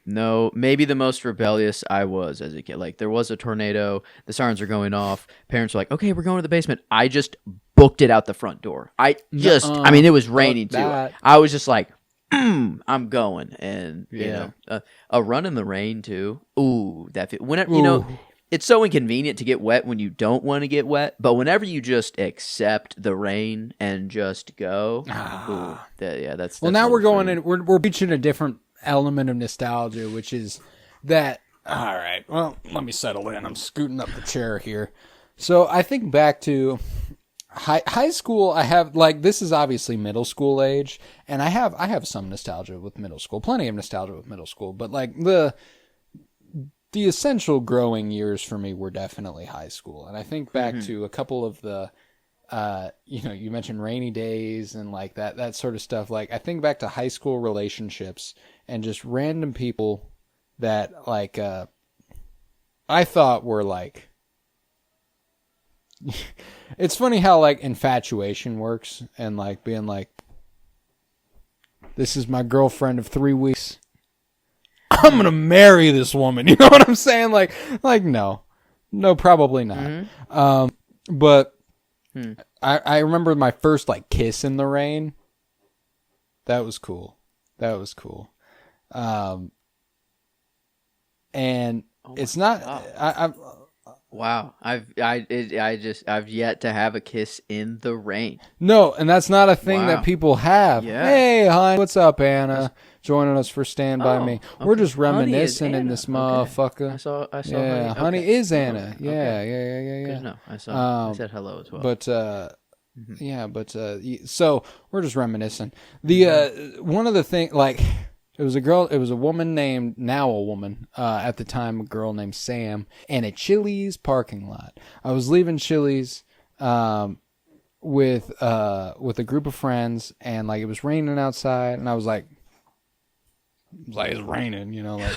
Speaker 2: no. Maybe the most rebellious I was as a kid. Like there was a tornado, the sirens are going off. Parents were like, "Okay, we're going to the basement." I just booked it out the front door. I mean, it was raining too. I was just like, I'm going, and you know, a run in the rain too. Ooh, you know. It's so inconvenient to get wet when you don't want to get wet, but whenever you just accept the rain and just go, that's
Speaker 1: well. Now we're going in. We're reaching a different element of nostalgia, which is that. All right. Well, let me settle in. I'm scooting up the chair here. So I think back to high school. I have like this is obviously middle school age, and I have some nostalgia with middle school, plenty of nostalgia with middle school, but like the essential growing years for me were definitely high school. And I think back to a couple of the, you know, you mentioned rainy days and like that sort of stuff. Like I think back to high school relationships and just random people that like, I thought were like, it's funny how like infatuation works, and like being like, this is my girlfriend of 3 weeks. I'm gonna marry this woman. You know what I'm saying? Like no, probably not. But I remember my first like kiss in the rain. That was cool. And it's not.
Speaker 2: Wow. I've yet to have a kiss in the rain.
Speaker 1: No, and that's not a thing that people have.
Speaker 2: Yeah.
Speaker 1: Hey, hon, what's up, Anna? Joining us for Stand By Me.
Speaker 2: Okay.
Speaker 1: We're just reminiscing in this motherfucker.
Speaker 2: I saw.
Speaker 1: Yeah, honey is Anna. Yeah.
Speaker 2: Good to know. I saw. I said hello as well.
Speaker 1: But so we're just reminiscing. The one of the things, like, it was a woman named, now a woman, at the time a girl named Sam, in a Chili's parking lot. I was leaving Chili's with a group of friends, and like it was raining outside, and I was like it's raining, you know, like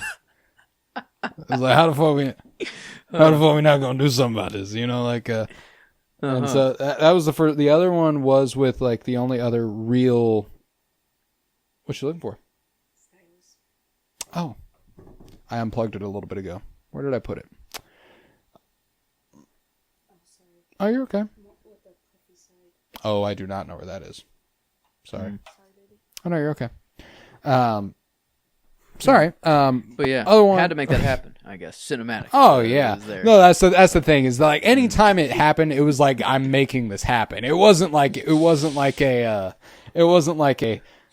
Speaker 1: I was like, how the fuck we not gonna do something about this, you know, like and so that was the first. The other one was with like the only other real. What you looking for? Oh, I unplugged it a little bit ago. Where did I put it? Oh, you're okay. Oh, I do not know where that is. Sorry. Oh no, you're okay. Sorry.
Speaker 2: But yeah,
Speaker 1: other one,
Speaker 2: had to make that happen, I guess. Cinematic.
Speaker 1: Oh yeah. No, that's the thing. Is like anytime it happened, it was like I'm making this happen. It wasn't like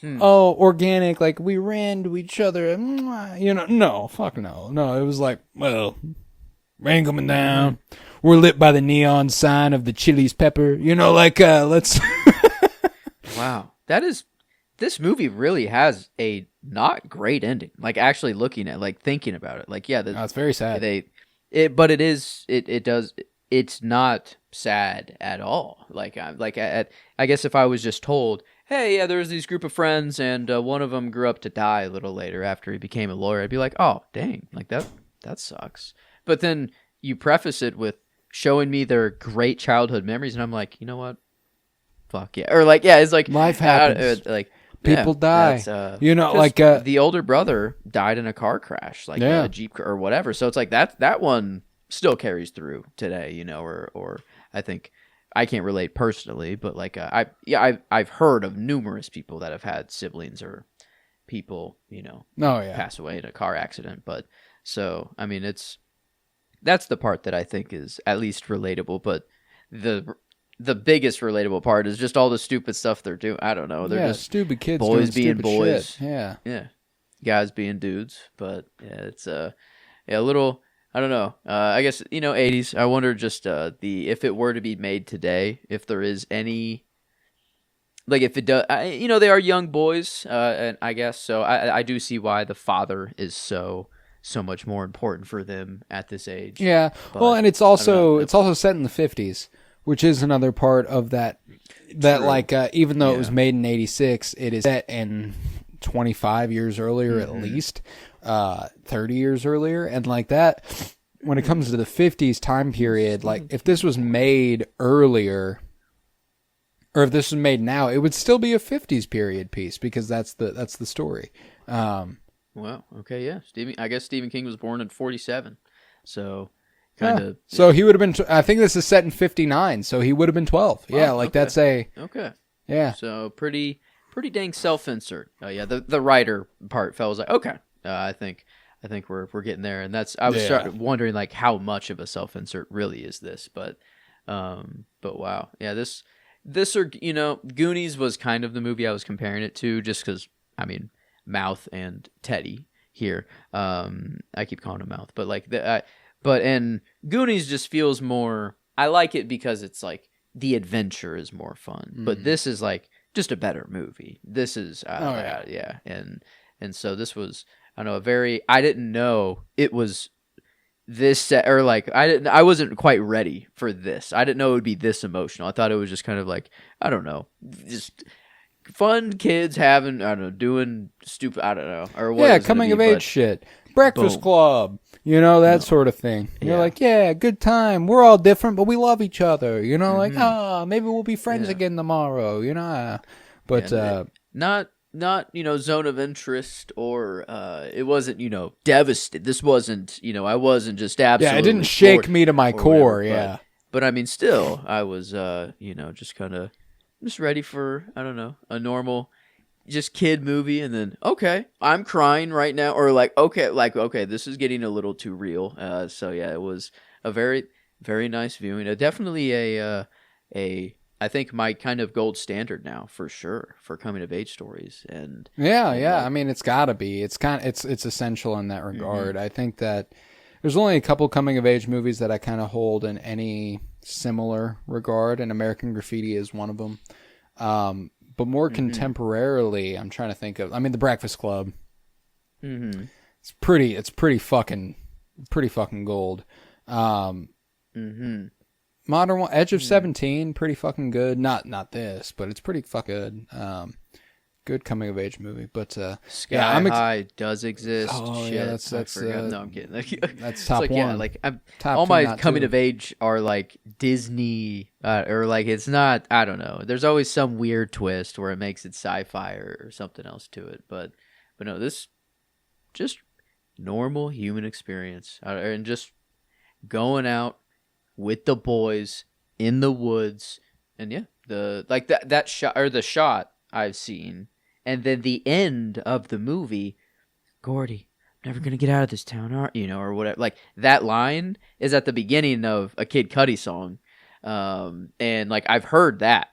Speaker 1: organic, like we ran to each other, you know. No, fuck no. It was like, well, rain coming down. We're lit by the neon sign of the Chili's pepper. You know, like let's.
Speaker 2: Wow, this movie really has a not great ending. Like actually looking at, like thinking about it, like
Speaker 1: it's very sad.
Speaker 2: It's not sad at all. I guess if I was just told, hey, yeah, there's these group of friends, and one of them grew up to die a little later after he became a lawyer, I'd be like, oh, dang, like that sucks. But then you preface it with showing me their great childhood memories, and I'm like, you know what? Fuck yeah. Or like, yeah, it's like
Speaker 1: life happens. People die. You know, like
Speaker 2: the older brother died in a car crash, like a Jeep or whatever. So it's like that one still carries through today, you know, or I think. I can't relate personally, but like I've heard of numerous people that have had siblings or people, you know, pass away in a car accident. But so I mean, that's the part that I think is at least relatable. But the biggest relatable part is just all the stupid stuff they're doing. I don't know. They're just
Speaker 1: stupid kids,
Speaker 2: boys
Speaker 1: doing
Speaker 2: being boys.
Speaker 1: Shit.
Speaker 2: Yeah, guys being dudes. But yeah, it's a little. I don't know. I guess, you know, 80s. I wonder just if it were to be made today, if there is any, like if it does, you know, they are young boys, and I guess so. I do see why the father is so much more important for them at this age.
Speaker 1: Yeah.
Speaker 2: But,
Speaker 1: well, and it's also set in the 50s, which is another part of that. That
Speaker 2: True.
Speaker 1: Like even though it was made in 86, it is set in 25 years earlier at least. 30 years earlier, and like that, when it comes to the 50s time period, like if this was made earlier or if this was made now, it would still be a 50s period piece because that's the story.
Speaker 2: Well, okay, yeah. I guess Stephen King was born in 47, so kind of.
Speaker 1: So he would have been. I think this is set in 59, so he would have been 12. Yeah, like
Speaker 2: okay.
Speaker 1: That's a.
Speaker 2: Okay.
Speaker 1: Yeah.
Speaker 2: So pretty dang self-insert. Oh yeah, the writer part felt like okay. I think we're getting there, and that's I was starting wondering like how much of a self-insert really is this, but wow, yeah, this or you know, Goonies was kind of the movie I was comparing it to, just because I mean, Mouth and Teddy here, I keep calling him Mouth, but like and Goonies just feels more. I like it because it's like the adventure is more fun, but this is like just a better movie. This is and so this was. I don't know, I didn't know it was this, or like, I wasn't quite ready for this. I didn't know it would be this emotional. I thought it was just kind of like, I don't know, just fun kids having, I don't know, doing stupid, I don't know, or what.
Speaker 1: Yeah, coming of age shit. Breakfast Club, you know, that sort of thing. You're like, yeah, good time. We're all different, but we love each other. You know, like, maybe we'll be friends again tomorrow, you know. But,
Speaker 2: not zone of interest, or it wasn't devastated. This wasn't I wasn't just absolutely
Speaker 1: it didn't shake me to my core.
Speaker 2: Whatever,
Speaker 1: Yeah,
Speaker 2: but I mean, still, I was just kind of just ready for, I don't know, a normal just kid movie, and then okay, I'm crying right now, or okay, this is getting a little too real. So yeah, it was a very, very nice viewing. Definitely a I think my kind of gold standard now, for sure, for coming of age stories. And
Speaker 1: yeah.
Speaker 2: like,
Speaker 1: I mean, it's got to be. It's it's essential in that regard. I think that there's only a couple coming of age movies that I kind of hold in any similar regard, and American Graffiti is one of them. But more contemporarily, I'm trying to think of. I mean, The Breakfast Club. It's pretty fucking gold. Modern one, Edge of 17, pretty fucking good. Not this, but it's pretty fucking good. Good coming of age movie. But
Speaker 2: Sky High does exist.
Speaker 1: Oh
Speaker 2: Shit,
Speaker 1: yeah, that's
Speaker 2: I forgot. No, I'm kidding.
Speaker 1: That's top one.
Speaker 2: Yeah, like
Speaker 1: Top
Speaker 2: all
Speaker 1: two,
Speaker 2: my
Speaker 1: not
Speaker 2: coming
Speaker 1: two.
Speaker 2: of age are like Disney, or like it's not. I don't know. There's always some weird twist where it makes it sci-fi or something else to it. But no, this just normal human experience, and just going out with the boys in the woods, and yeah, that shot, or the shot I've seen, and then the end of the movie, Gordy, never gonna get out of this town, or whatever. Like that line is at the beginning of a Kid Cudi song, and like I've heard that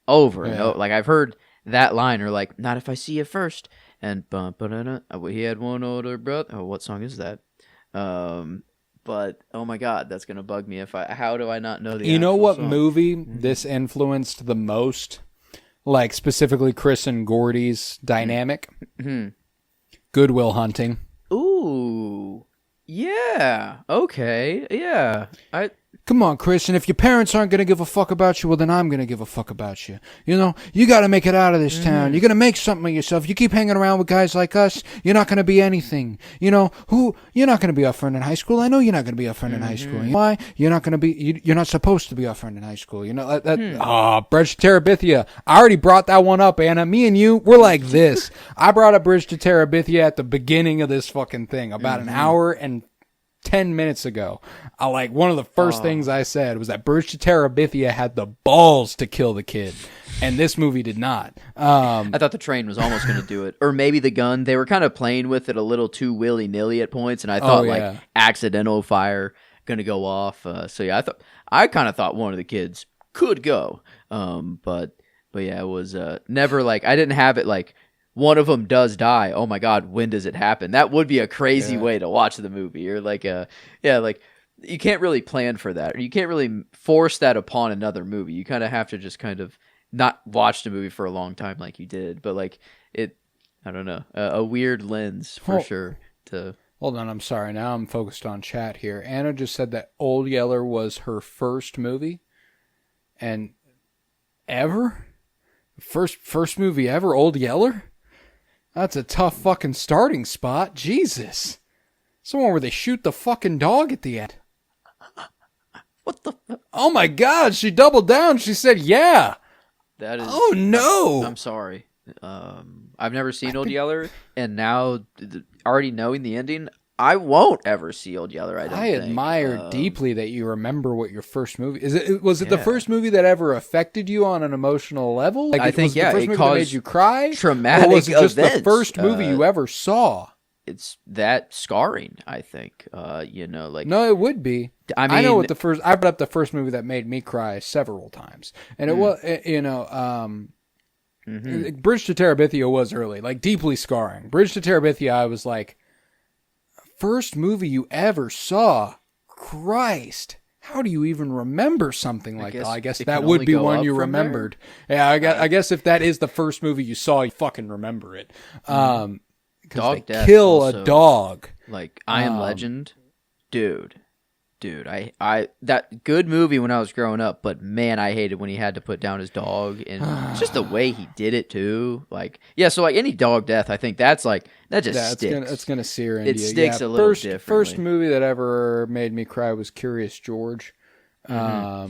Speaker 2: over and over. Like I've heard that line, or like, not if I see you first, and he had one older brother. Oh, what song is that? But oh my god, that's gonna bug me if how do I not know the
Speaker 1: You know what
Speaker 2: song?
Speaker 1: movie this influenced the most? Like specifically Chris and Gordy's dynamic? Good Will Hunting.
Speaker 2: Ooh. Yeah. Okay. Yeah.
Speaker 1: Come on, Chris, and if your parents aren't going to give a fuck about you, well, then I'm going to give a fuck about you. You know, you got to make it out of this town. You're going to make something of yourself. You keep hanging around with guys like us, you're not going to be anything. You know, you're not going to be our friend in high school. I know you're not going to be our friend in high school. Why? You're not going to be, you're not supposed to be our friend in high school. You know, Bridge to Terabithia. I already brought that one up, Anna. Me and you, we're like this. I brought up Bridge to Terabithia at the beginning of this fucking thing, about an hour and 10 minutes ago. One of the first things I said was that Bridge to Terabithia had the balls to kill the kid, and this movie did not.
Speaker 2: I thought the train was almost going to do it, or maybe the gun. They were kind of playing with it a little too willy-nilly at points, and I thought like accidental fire going to go off. So yeah, I kind of thought one of the kids could go, but yeah, it was never like, I didn't have it like, one of them does die. Oh my god, when does it happen? That would be a crazy way to watch the movie. Or like like you can't really plan for that, or you can't really force that upon another movie. You kind of have to just kind of not watch the movie for a long time like you did. But like it, I don't know, a weird lens for sure.
Speaker 1: Hold on, I'm sorry. Now I'm focused on chat here. Anna just said that Old Yeller was her first movie, and ever first movie ever. Old Yeller. That's a tough fucking starting spot. Jesus. Someone where they shoot the fucking dog at the end.
Speaker 2: What the?
Speaker 1: Oh my god, she doubled down. She said, yeah.
Speaker 2: That is.
Speaker 1: Oh no.
Speaker 2: I'm sorry. I've never seen Old Yeller, and now already knowing the ending, I won't ever see Old Yeller. I
Speaker 1: admire deeply that you remember what your first movie is. Was it the first movie that ever affected you on an emotional level? Like,
Speaker 2: I think
Speaker 1: was it the first movie that made you cry.
Speaker 2: Traumatic
Speaker 1: or was it just
Speaker 2: events.
Speaker 1: The first movie you ever saw?
Speaker 2: It's that scarring. I think. Like
Speaker 1: no, it would be.
Speaker 2: I mean,
Speaker 1: I know what the first. I brought up the first movie that made me cry several times, and it was Bridge to Terabithia was early, like deeply scarring. Bridge to Terabithia, I was like. First movie you ever saw? Christ. How do you even remember something like that? I guess that would be one you remembered. There. Yeah, I guess if that is the first movie you saw, you fucking remember it. Because they kill also, a dog.
Speaker 2: Like, I Am Legend. Dude, I that good movie when I was growing up, but man, I hated when he had to put down his dog, and just the way he did it too. Like, yeah, so like any dog death, I think that's like that just sticks.
Speaker 1: It's gonna sear into you.
Speaker 2: It sticks a little differently.
Speaker 1: First movie that ever made me cry was Curious George. I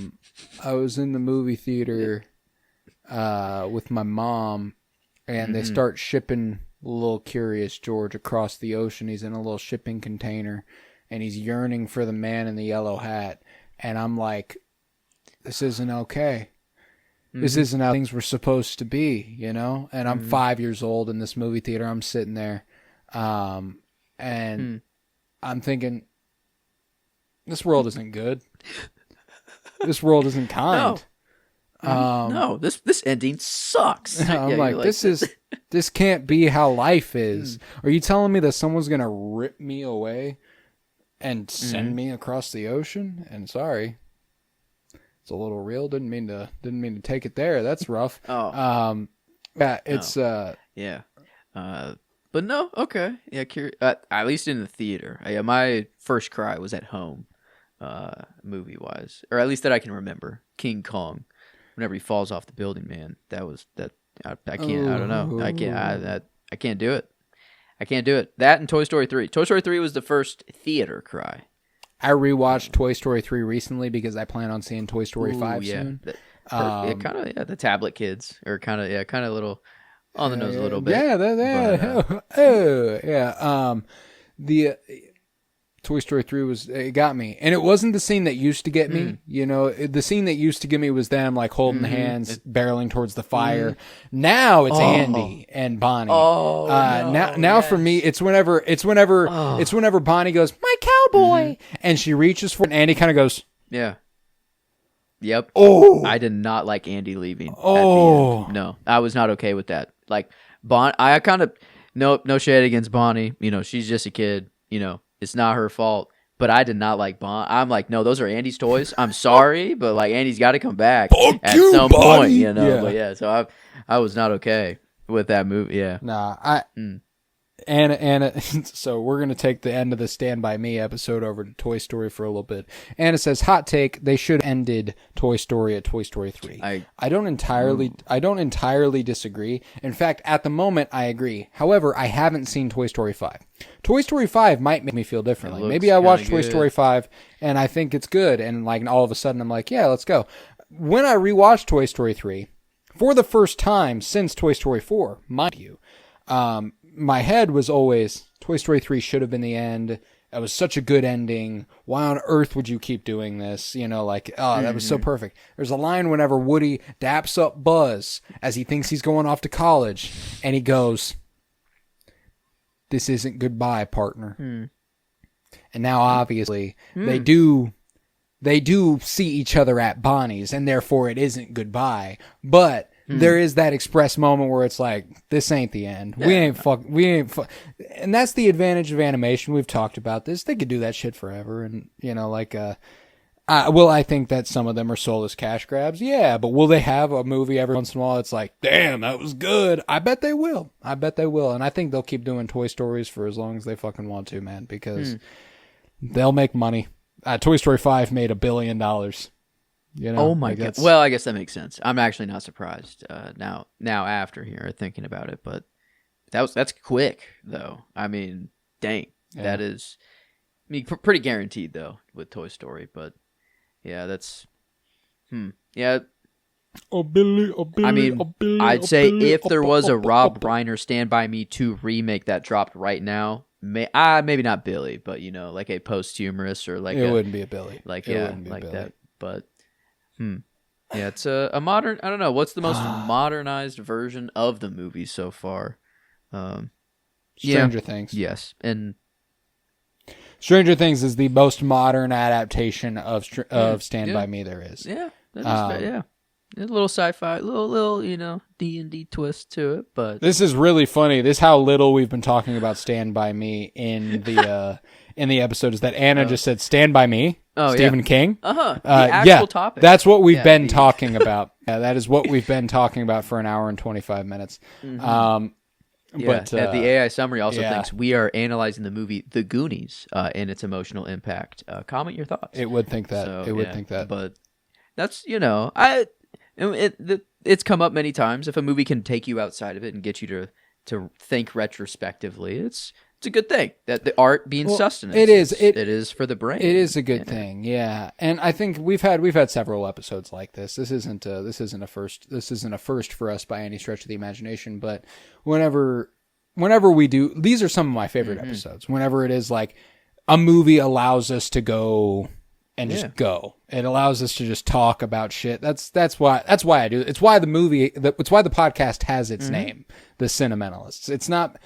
Speaker 1: was in the movie theater with my mom, and they start shipping little Curious George across the ocean. He's in a little shipping container, and he's yearning for the man in the yellow hat. And I'm like, this isn't okay. This isn't how things were supposed to be, you know? And I'm 5 years old in this movie theater. I'm sitting there, and I'm thinking, this world isn't good. This world isn't kind.
Speaker 2: No, this ending sucks.
Speaker 1: I'm like, this can't be how life is. Are you telling me that someone's gonna rip me away and send me across the ocean? And sorry, it's a little real. Didn't mean to take it there. That's rough. Yeah, it's
Speaker 2: yeah. But no, okay, yeah. At least in the theater. Yeah, my first cry was at home, movie wise, or at least that I can remember. King Kong. Whenever he falls off the building, man, that was that. I can't. I don't know. I can't. I can't do it. I can't do it. That and Toy Story 3. Toy Story 3 was the first theater cry.
Speaker 1: I rewatched Toy Story 3 recently because I plan on seeing Toy Story 5 soon.
Speaker 2: Kind of the tablet kids are kind of little on the nose a little bit.
Speaker 1: Yeah. The Toy Story 3 it got me. And it wasn't the scene that used to get me. You know, the scene that used to get me was them like holding hands, barreling towards the fire. Now it's Andy and Bonnie. Now for me, it's whenever Bonnie goes, "My cowboy," and she reaches for it, and Andy kind of goes,
Speaker 2: "Yeah." Yep.
Speaker 1: Oh,
Speaker 2: I did not like Andy leaving. At the end. No, I was not okay with that. Like I kind of no shade against Bonnie. You know, she's just a kid. You know. It's not her fault, but I did not like Bond. I'm like, no, those are Andy's toys. I'm sorry, but like Andy's got to come back at some point, you know. Yeah. But yeah, so I was not okay with that movie. Yeah,
Speaker 1: nah, Anna. So we're gonna take the end of the Stand By Me episode over to Toy Story for a little bit. Anna says, "Hot take: they should have ended Toy Story at Toy Story 3." I don't entirely disagree. In fact, at the moment, I agree. However, I haven't seen Toy Story 5. Toy Story 5 might make me feel differently. Maybe I watched Toy Story 5 and I think it's good, and like all of a sudden I'm like, yeah, let's go. When I rewatched Toy Story 3 for the first time since Toy Story 4, mind you, my head was always Toy Story 3 should have been the end. It was such a good ending. Why on earth would you keep doing this? You know, like, that was so perfect. There's a line whenever Woody daps up Buzz as he thinks he's going off to college, and he goes, "This isn't goodbye, partner." And now, obviously, they do see each other at Bonnie's, and therefore it isn't goodbye. But there is that express moment where it's like, this ain't the end. Yeah. And that's the advantage of animation. We've talked about this. They could do that shit forever. And, you know, like, I think that some of them are soulless cash grabs. Yeah, but will they have a movie every once in a while? It's like, damn, that was good. I bet they will. And I think they'll keep doing Toy Stories for as long as they fucking want to, man, because they'll make money. Toy Story 5 made $1 billion. You know,
Speaker 2: oh my god! Well, I guess that makes sense. I'm actually not surprised now after here thinking about it, but that's quick though. I mean, dang, that is. I mean, pretty guaranteed though with Toy Story, but yeah, that's. Yeah.
Speaker 1: Oh Billy!
Speaker 2: I mean, I'd say if there was a Rob Reiner Stand By Me 2 remake that dropped right now, maybe not Billy, but you know, like a posthumous or like
Speaker 1: it wouldn't be a Billy,
Speaker 2: like like that, but. Yeah, it's a modern. I don't know what's the most modernized version of the movie so far.
Speaker 1: Stranger Things.
Speaker 2: Yes, and
Speaker 1: Stranger Things is the most modern adaptation of Stand By Me there is.
Speaker 2: Yeah, yeah. A little sci-fi, little you know D&D twist to it, but
Speaker 1: this is really funny. This is how little we've been talking about Stand By Me in the episode is that Anna just said Stand By Me. Stephen King.
Speaker 2: The actual topic.
Speaker 1: That's what we've been talking about. Yeah, that is what we've been talking about for an hour and 25 minutes.
Speaker 2: But the AI summary also thinks we are analyzing the movie The Goonies and its emotional impact. Comment your thoughts.
Speaker 1: It would think that. Think that.
Speaker 2: But that's it's come up many times. If a movie can take you outside of it and get you to think retrospectively, it's a good thing that the art being sustenance.
Speaker 1: It is.
Speaker 2: It is for the brain.
Speaker 1: It is a good thing, yeah. And I think we've had several episodes like this. This isn't a first for us by any stretch of the imagination. But whenever we do, these are some of my favorite episodes. Whenever it is like a movie allows us to go and just go. It allows us to just talk about shit. That's why I do it. It's why the podcast has its name, The Cinementalists. It's not,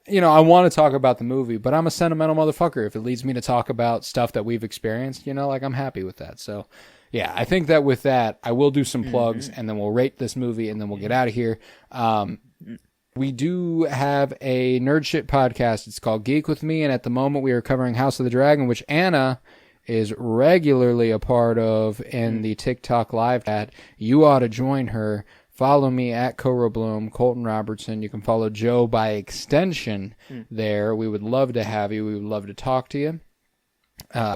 Speaker 1: I want to talk about the movie, but I'm a sentimental motherfucker. If it leads me to talk about stuff that we've experienced, I'm happy with that. So yeah, I think that with that, I will do some plugs and then we'll rate this movie and then we'll get out of here. We do have a nerd shit podcast. It's called Geek With Me. And at the moment we are covering House of the Dragon, which Anna is regularly a part of in the TikTok live chat. You ought to join her. Follow me at Cora Bloom, Colton Robertson. You can follow Joe by extension there. We would love to have you. We would love to talk to you.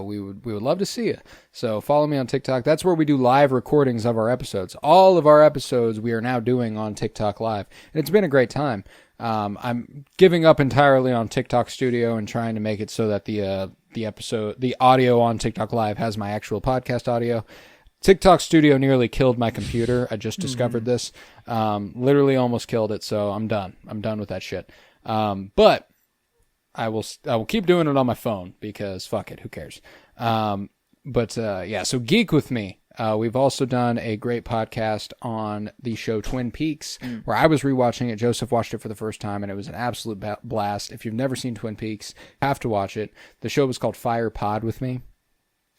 Speaker 1: We would love to see you. So follow me on TikTok. That's where we do live recordings of our episodes. All of our episodes we are now doing on TikTok Live. And it's been a great time. I'm giving up entirely on TikTok Studio and trying to make it so that the audio on TikTok Live has my actual podcast audio. TikTok Studio nearly killed my computer. I just discovered this. Literally almost killed it, so I'm done. I'm done with that shit. But I will keep doing it on my phone because fuck it, who cares? So Geek With Me. We've also done a great podcast on the show Twin Peaks, where I was rewatching it. Joseph watched it for the first time, and it was an absolute blast. If you've never seen Twin Peaks, you have to watch it. The show was called Fire Pod With Me.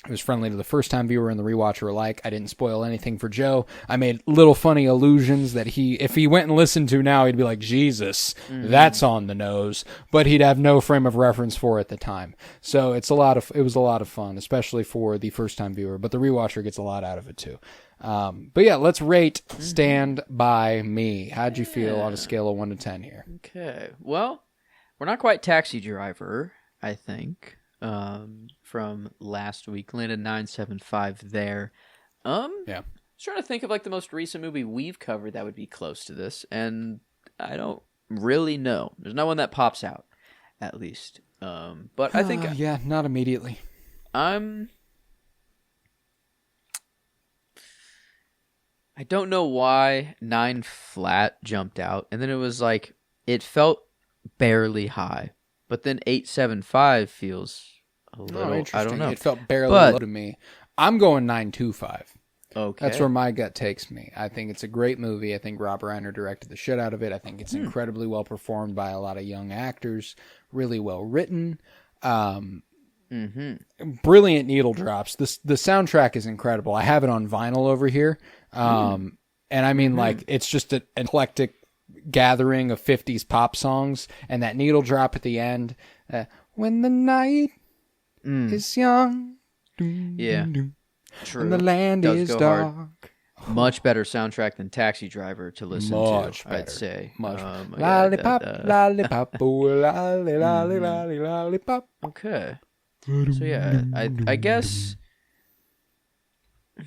Speaker 1: It was friendly to the first-time viewer and the rewatcher alike. I didn't spoil anything for Joe. I made little funny allusions that if he went and listened to now, he'd be like, Jesus, that's on the nose. But he'd have no frame of reference for it at the time. So it was a lot of fun, especially for the first-time viewer. But the rewatcher gets a lot out of it, too. But yeah, let's rate Stand By Me. How'd you feel on a scale of 1 to 10 here?
Speaker 2: Okay. Well, we're not quite Taxi Driver, I think. From last week, landed 9.75 there. Yeah. I was trying to think of like the most recent movie we've covered that would be close to this, and I don't really know. There's no one that pops out, at least. But I think
Speaker 1: not immediately.
Speaker 2: I don't know why 9 flat jumped out, and then it was like it felt barely high, but then 8.75 feels a little. I don't know.
Speaker 1: It felt barely low to me. I'm going 9.25.
Speaker 2: Okay,
Speaker 1: that's where my gut takes me. I think it's a great movie. I think Rob Reiner directed the shit out of it. I think it's incredibly well performed by a lot of young actors. Really well written. Brilliant needle drops. The soundtrack is incredible. I have it on vinyl over here. And I mean, like, it's just an eclectic gathering of 50s pop songs, and that needle drop at the end. When the night is young.
Speaker 2: Yeah. True.
Speaker 1: And the land is dark.
Speaker 2: Hard. Much better soundtrack than Taxi Driver to listen to, I'd say.
Speaker 1: Lollipop, lollipop, oh, lolly, lolly, lolly, lollipop.
Speaker 2: Okay. So yeah, I guess.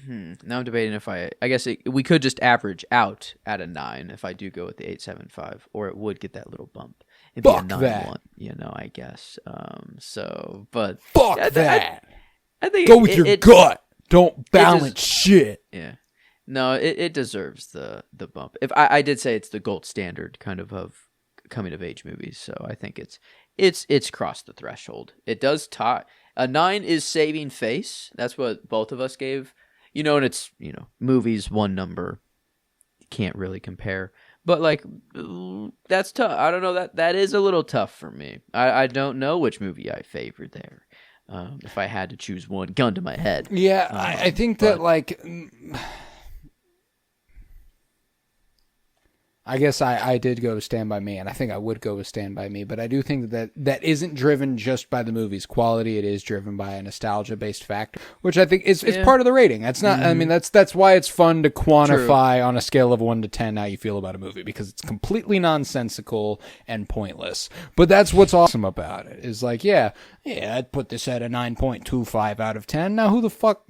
Speaker 2: Now I'm debating if I guess we could just average out at a 9 if I do go with the 8.75, or it would get that little bump. It'd be a 9.1, I guess. But
Speaker 1: fuck that.
Speaker 2: I think
Speaker 1: go with your gut. Don't balance shit.
Speaker 2: Yeah. No, it deserves the bump. If I did say it's the gold standard kind of coming of age movies, so I think it's crossed the threshold. It does tie. A 9 is saving face. That's what both of us gave. And it's movies, one number, can't really compare. But like that's tough. I don't know, that is a little tough for me. I don't know which movie I favored there. If I had to choose one, gun to my head.
Speaker 1: Yeah, I think that like. I guess I did go with Stand By Me, and I think I would go with Stand By Me, but I do think that isn't driven just by the movie's quality. It is driven by a nostalgia-based factor, which I think is part of the rating. That's not. I mean, that's why it's fun to quantify on a scale of 1 to 10 how you feel about a movie, because it's completely nonsensical and pointless. But that's what's awesome about it. Is like, I'd put this at a 9.25 out of 10. Now, who the fuck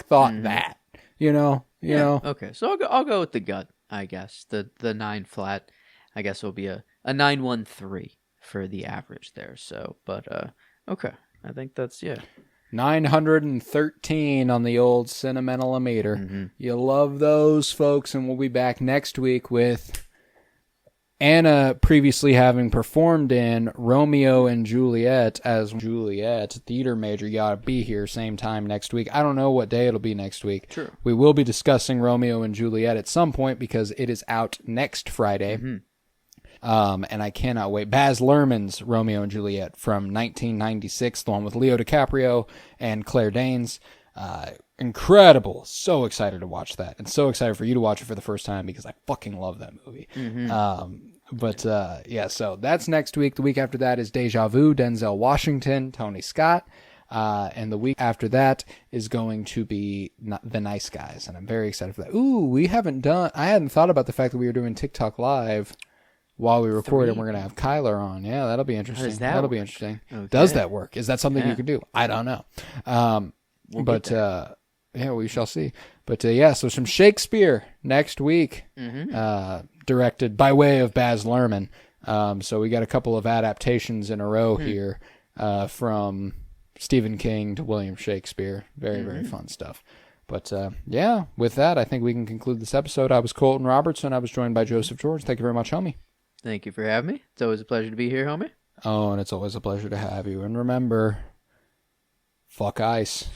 Speaker 1: thought that? You know.
Speaker 2: Okay, so I'll go with the gut. I guess the 9 flat, I guess will be a 9.13 for the average there. So, but okay, I think that's
Speaker 1: 913 on the old Cinementalometer.
Speaker 2: Mm-hmm.
Speaker 1: You love those, folks, and we'll be back next week with Anna previously having performed in Romeo and Juliet as Juliet, theater major. You ought to be here same time next week. I don't know what day it'll be next week.
Speaker 2: True.
Speaker 1: We will be discussing Romeo and Juliet at some point because it is out next Friday.
Speaker 2: Mm-hmm.
Speaker 1: And I cannot wait. Baz Luhrmann's Romeo and Juliet from 1996, the one with Leo DiCaprio and Claire Danes. Incredible. So excited to watch that. And so excited for you to watch it for the first time because I fucking love that movie.
Speaker 2: Mm-hmm.
Speaker 1: So that's next week. The week after that is Deja Vu, Denzel Washington, Tony Scott. And the week after that is going to be The Nice Guys. And I'm very excited for that. Ooh, I hadn't thought about the fact that we were doing TikTok Live while we record, and we're going to have Kyler on. Yeah, that'll be interesting.
Speaker 2: How does that
Speaker 1: That'll
Speaker 2: work?
Speaker 1: be interesting.
Speaker 2: Okay.
Speaker 1: Does that work? Is that something you can do? I don't know. We shall see. But so some Shakespeare next week, directed by way of Baz Luhrmann. So we got a couple of adaptations in a row here, from Stephen King to William Shakespeare. Very, very fun stuff. But with that, I think we can conclude this episode. I was Colton Robertson. I was joined by Joseph George. Thank you very much, homie.
Speaker 2: Thank you for having me. It's always a pleasure to be here, homie.
Speaker 1: Oh, and it's always a pleasure to have you. And remember, fuck ice.